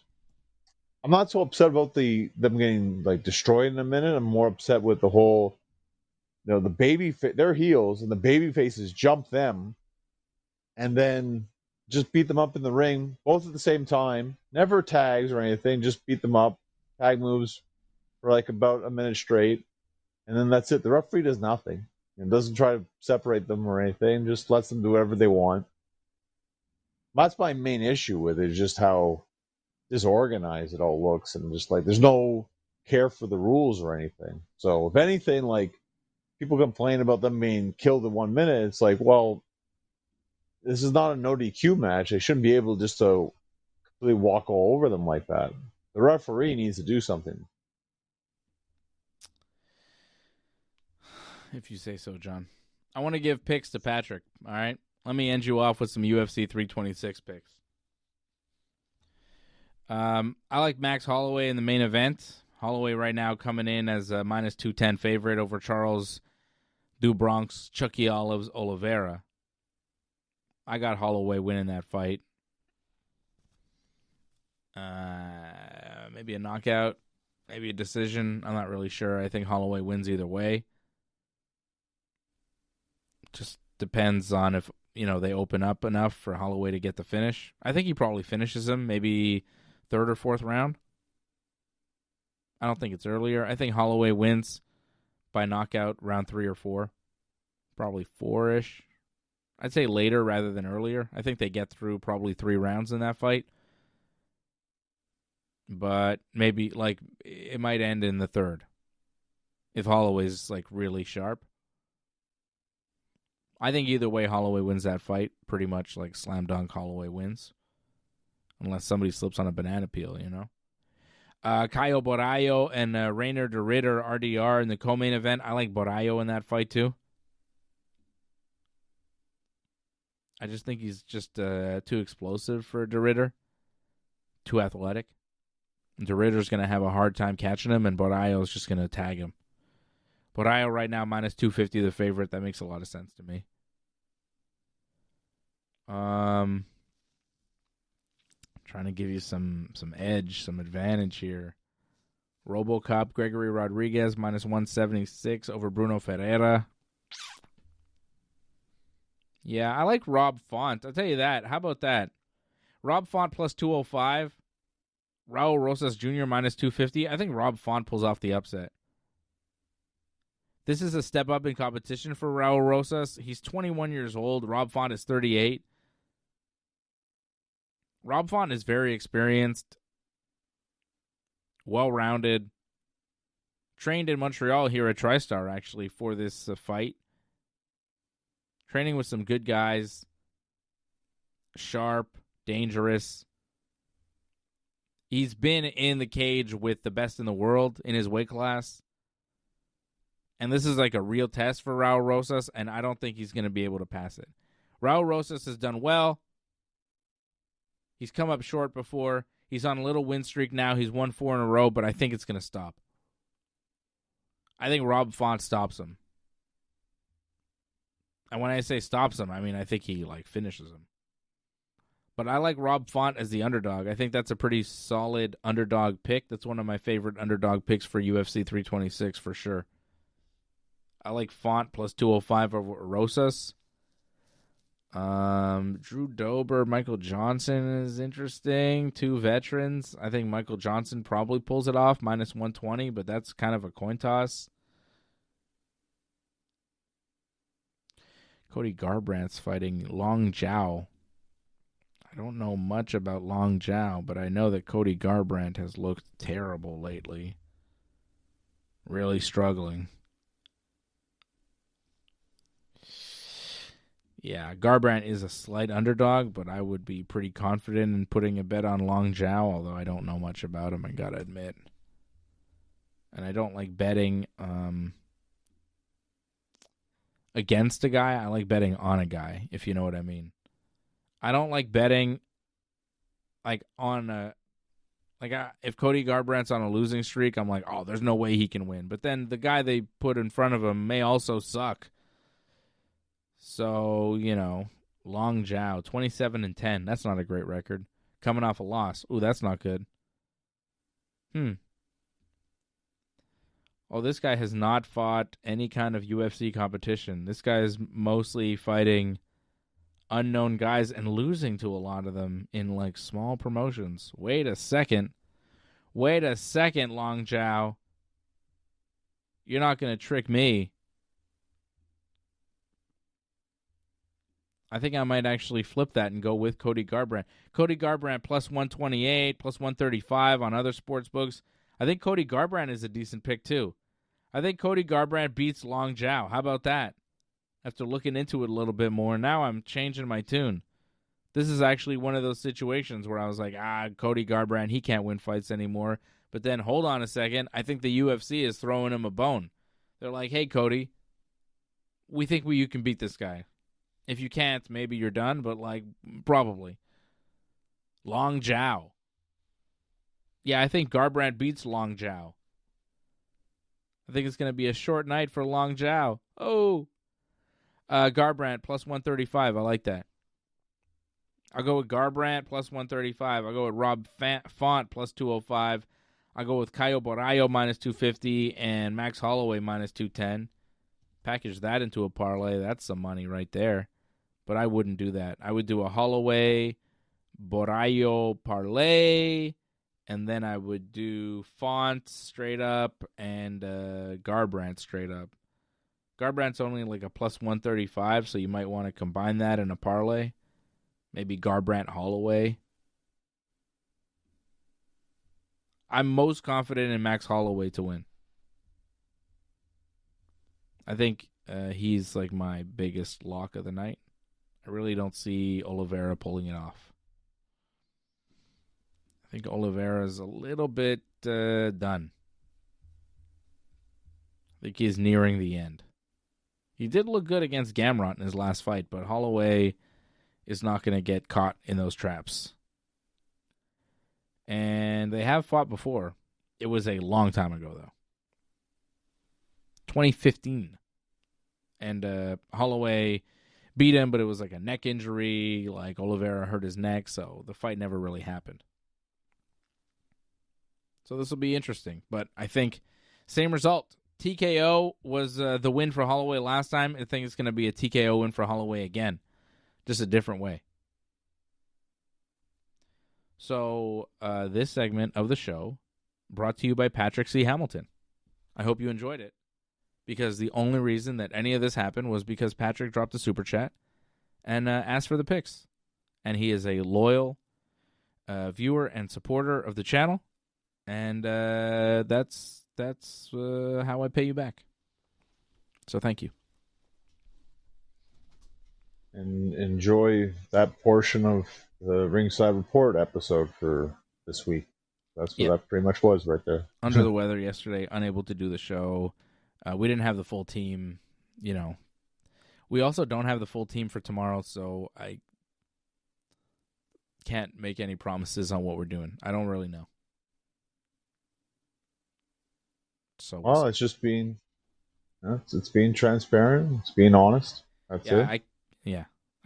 I'm not so upset about them getting destroyed in a minute. I'm more upset with the whole, they're heels and the baby faces jump them and then just beat them up in the ring, both at the same time. Never tags or anything, just beat them up. Tag moves for about a minute straight. And then that's it. The referee does nothing. It doesn't try to separate them or anything, just lets them do whatever they want. That's my main issue with it, is just how disorganized it all looks, and just there's no care for the rules or anything. So if anything, people complain about them being killed in 1 minute, it's well, this is not a no DQ match. They shouldn't be able just to completely walk all over them like that. The referee needs to do something. If you say so, John. I want to give picks to Patrick, all right? Let me end you off with some UFC 326 picks. I like Max Holloway in the main event. Holloway right now coming in as a minus 210 favorite over Charles Do Bronx, Chucky Oliveira. I got Holloway winning that fight. Maybe a knockout, maybe a decision. I'm not really sure. I think Holloway wins either way. Just depends on if, they open up enough for Holloway to get the finish. I think he probably finishes him, maybe third or fourth round. I don't think it's earlier. I think Holloway wins by knockout round 3 or 4. Probably 4-ish. I'd say later rather than earlier. I think they get through probably 3 rounds in that fight. But maybe, it might end in the 3rd. If Holloway's, really sharp. I think either way Holloway wins that fight. Pretty much, slam dunk Holloway wins. Unless somebody slips on a banana peel, Caio Borralho and Reiner de Ritter RDR in the co-main event. I like Borralho in that fight, too. I just think he's just too explosive for de Ritter. Too athletic. De Ritter's going to have a hard time catching him, and Borralho's just going to tag him. Borralho right now, minus 250, the favorite. That makes a lot of sense to me. Trying to give you some edge, some advantage here. RoboCop, Gregory Rodriguez, minus 176 over Bruno Ferreira. Yeah, I like Rob Font. I'll tell you that. How about that? Rob Font plus 205. Raul Rosas Jr. minus 250. I think Rob Font pulls off the upset. This is a step up in competition for Raul Rosas. He's 21 years old. Rob Font is 38. Rob Font is very experienced, well-rounded, trained in Montreal here at TriStar, actually, for this fight. Training with some good guys, sharp, dangerous. He's been in the cage with the best in the world in his weight class. And this is a real test for Raul Rosas, and I don't think he's going to be able to pass it. Raul Rosas has done well. He's come up short before. He's on a little win streak now. He's won 4 in a row, but I think it's going to stop. I think Rob Font stops him. And when I say stops him, I mean I think he finishes him. But I like Rob Font as the underdog. I think that's a pretty solid underdog pick. That's one of my favorite underdog picks for UFC 326 for sure. I like Font plus 205 over Rosas. Drew Dober, Michael Johnson is interesting. 2 veterans. I think Michael Johnson probably pulls it off, minus 120, but that's kind of a coin toss. Cody Garbrandt's fighting Long Zhao. I don't know much about Long Zhao, but I know that Cody Garbrandt has looked terrible lately. Really struggling. Yeah, Garbrandt is a slight underdog, but I would be pretty confident in putting a bet on Long Zhao, although I don't know much about him, I gotta admit. And I don't like betting against a guy. I like betting on a guy, if you know what I mean. I don't like betting on a... if Cody Garbrandt's on a losing streak, I'm like, oh, there's no way he can win. But then the guy they put in front of him may also suck. So, Long Zhao, 27-10. That's not a great record. Coming off a loss. Ooh, that's not good. Oh, this guy has not fought any kind of UFC competition. This guy is mostly fighting unknown guys and losing to a lot of them in, small promotions. Wait a second, Long Zhao. You're not going to trick me. I think I might actually flip that and go with Cody Garbrandt. Cody Garbrandt plus 128, plus 135 on other sports books. I think Cody Garbrandt is a decent pick, too. I think Cody Garbrandt beats Long Zhao. How about that? After looking into it a little bit more, now I'm changing my tune. This is actually one of those situations where I was like, Cody Garbrandt, he can't win fights anymore. But then, hold on a second, I think the UFC is throwing him a bone. They're like, hey, Cody, we think you can beat this guy. If you can't, maybe you're done, but, probably. Long Zhao. Yeah, I think Garbrandt beats Long Zhao. I think it's going to be a short night for Long Zhao. Oh. Garbrandt plus 135. I like that. I'll go with Garbrandt plus 135. I'll go with Rob Font plus 205. I'll go with Caio Borralho minus 250 and Max Holloway minus 210. Package that into a parlay. That's some money right there. But I wouldn't do that. I would do a Holloway, Borralho parlay, and then I would do Font straight up and Garbrandt straight up. Garbrandt's only like a plus 135, so you might want to combine that in a parlay. Maybe Garbrandt Holloway. I'm most confident in Max Holloway to win. I think he's like my biggest lock of the night. I really don't see Oliveira pulling it off. I think Oliveira's a little bit done. I think he's nearing the end. He did look good against Gamrot in his last fight, but Holloway is not going to get caught in those traps. And they have fought before. It was a long time ago, though. 2015. And Holloway beat him, but it was like a neck injury. Like Oliveira hurt his neck, so the fight never really happened. So this will be interesting. But I think same result. TKO was the win for Holloway last time. I think it's going to be a TKO win for Holloway again. Just a different way. So this segment of the show brought to you by Patrick C. Hamilton. I hope you enjoyed it, because the only reason that any of this happened was because Patrick dropped a super chat and asked for the picks. And he is a loyal viewer and supporter of the channel, and that's how I pay you back. So thank you. And enjoy that portion of the Ringside Report episode for this week. That's what that pretty much was right there. Under the weather yesterday, unable to do the show. We didn't have the full team, you know. We also don't have the full team for tomorrow, so I can't make any promises on what we're doing. I don't really know. So well, it's just being, it's being transparent. It's being honest. That's it.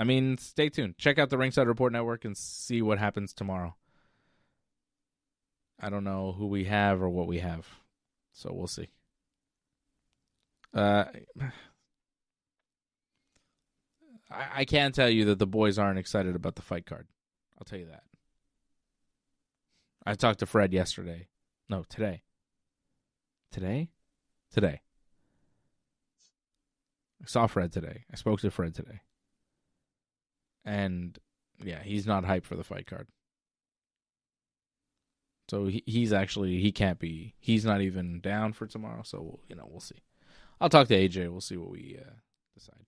I mean, stay tuned. Check out the Ringside Report Network and see what happens tomorrow. I don't know who we have or what we have, so we'll see. I can tell you that the boys aren't excited about the fight card. I'll tell you that. I talked to Fred yesterday. No, today. Today. I saw Fred today. I spoke to Fred today. And, yeah, he's not hyped for the fight card. So he's not even down for tomorrow. So, we'll see. I'll talk to AJ. We'll see what we decide.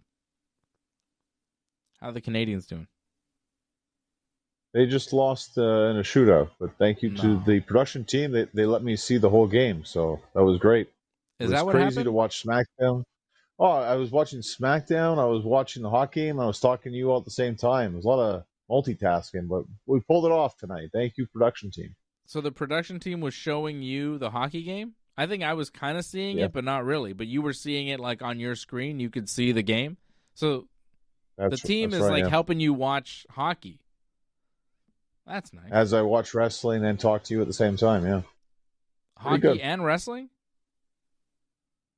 How are the Canadians doing? They just lost in a shootout, but thank you to the production team. They let me see the whole game, so that was great. Is that what happened? It was crazy to watch SmackDown. Oh, I was watching SmackDown, I was watching the hockey game, and I was talking to you all at the same time. It was a lot of multitasking, but we pulled it off tonight. Thank you, production team. So the production team was showing you the hockey game? I think I was kind of seeing it, but not really. But you were seeing it like on your screen. You could see the game. So the team is helping you watch hockey. That's nice. As I watch wrestling and talk to you at the same time, yeah. Hockey and wrestling?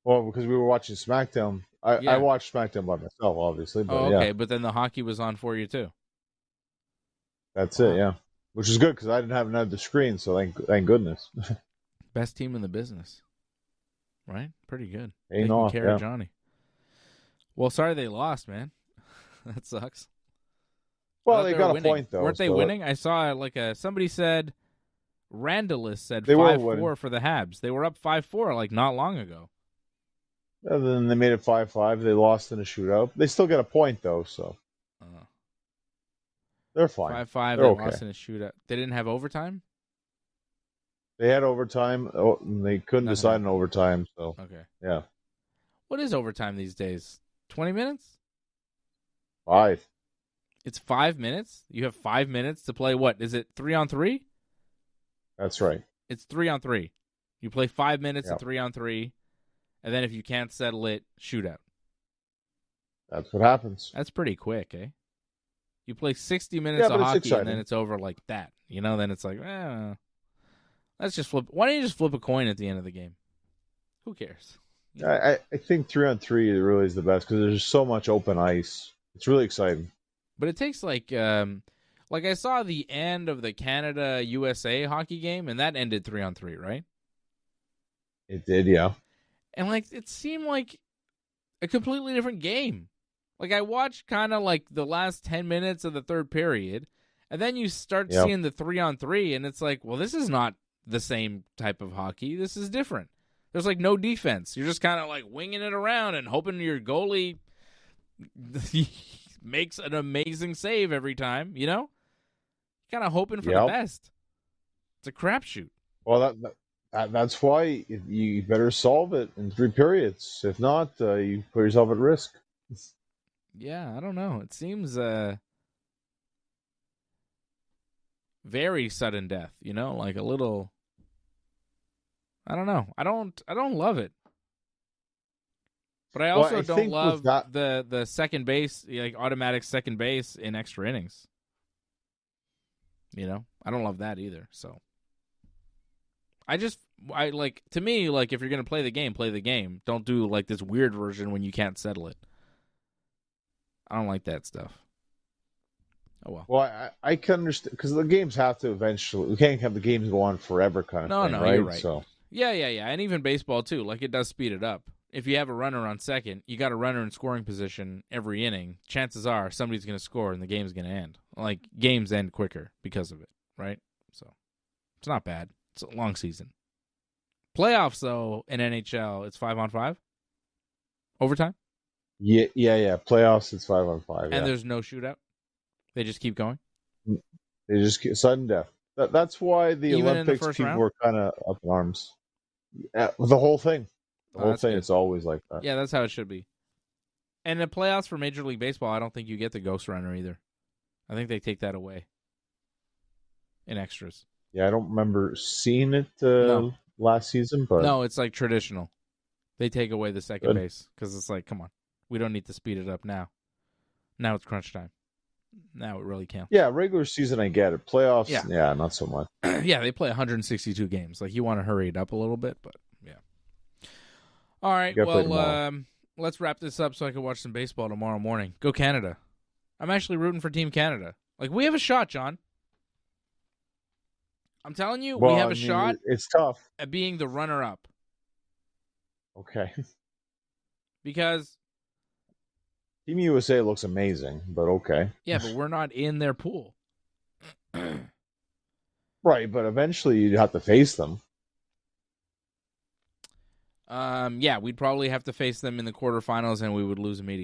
Well, because we were watching SmackDown. I watched SmackDown by myself, obviously. But okay. Yeah. But then the hockey was on for you, too. That's it, yeah. Which is good, because I didn't have another screen, so thank goodness. Best team in the business. Right? Pretty good. Taking care of Johnny. Well, sorry they lost, man. That sucks. Well, they got a point, though. Weren't they winning? I saw somebody said, Randallus said 5-4 for the Habs. They were up 5-4 like not long ago. And then they made it 5-5. They lost in a shootout. They still get a point, though, so. They're fine. 5-5, they lost in a shootout. They didn't have overtime? They had overtime. They couldn't decide in overtime, so. Okay. Yeah. What is overtime these days? 20 minutes? 5. It's 5 minutes? You have 5 minutes to play what? Is it 3-on-3? That's right. It's 3-on-3. You play 5 minutes of 3-on-3, And then if you can't settle it, shootout. That's what happens. That's pretty quick, eh? You play 60 minutes of hockey and then it's over like that. Then it's like, let's just flip. Why don't you just flip a coin at the end of the game? Who cares? I think 3-on-3 really is the best because there's so much open ice. It's really exciting. But it takes like I saw the end of the Canada-USA hockey game, and that ended 3-on-3, right? It did, yeah. And it seemed like a completely different game. I watched kind of the last 10 minutes of the third period, and then you start seeing the 3-on-3, and it's like, well, this is not the same type of hockey. This is different. There's no defense. You're just kind of winging it around and hoping your goalie makes an amazing save every time, Kind of hoping for the best. It's a crapshoot. Well, that's why you better solve it in 3 periods. If not, you put yourself at risk. Yeah, I don't know. It seems very sudden death, a little. I don't know. I don't love it. But I also don't love the second base, automatic second base in extra innings. I don't love that either. So to me, if you're going to play the game, play the game. Don't do this weird version when you can't settle it. I don't like that stuff. Oh, well. Well, I can understand because the games have to eventually. We can't have the games go on forever kind of thing, right? You're right. So. Yeah. And even baseball, too. It does speed it up. If you have a runner on second, you got a runner in scoring position every inning. Chances are somebody's going to score and the game's going to end. Games end quicker because of it, right? So it's not bad. It's a long season. Playoffs, though, in NHL, it's 5-on-5? Overtime? Yeah. Playoffs, it's 5-on-5. And there's no shootout? They just keep going? They just keep sudden death. That's why the Even Olympics people were kind of up in arms. The whole thing. The whole thing, it's always like that. Yeah, that's how it should be. And the playoffs for Major League Baseball, I don't think you get the Ghost Runner either. I think they take that away in extras. Yeah, I don't remember seeing it last season, but no, it's traditional. They take away the second base because it's come on, we don't need to speed it up now. Now it's crunch time. Now it really counts. Yeah, regular season I get it. Playoffs, yeah not so much. Yeah, they play 162 games. You want to hurry it up a little bit, but yeah. All right, well, let's wrap this up so I can watch some baseball tomorrow morning. Go Canada. I'm actually rooting for Team Canada. We have a shot, John. I'm telling you, we have a shot. It's tough. At being the runner-up. Okay. Because Team USA looks amazing, but okay. Yeah, but we're not in their pool. Right, but eventually you'd have to face them. Yeah, we'd probably have to face them in the quarterfinals, and we would lose immediately.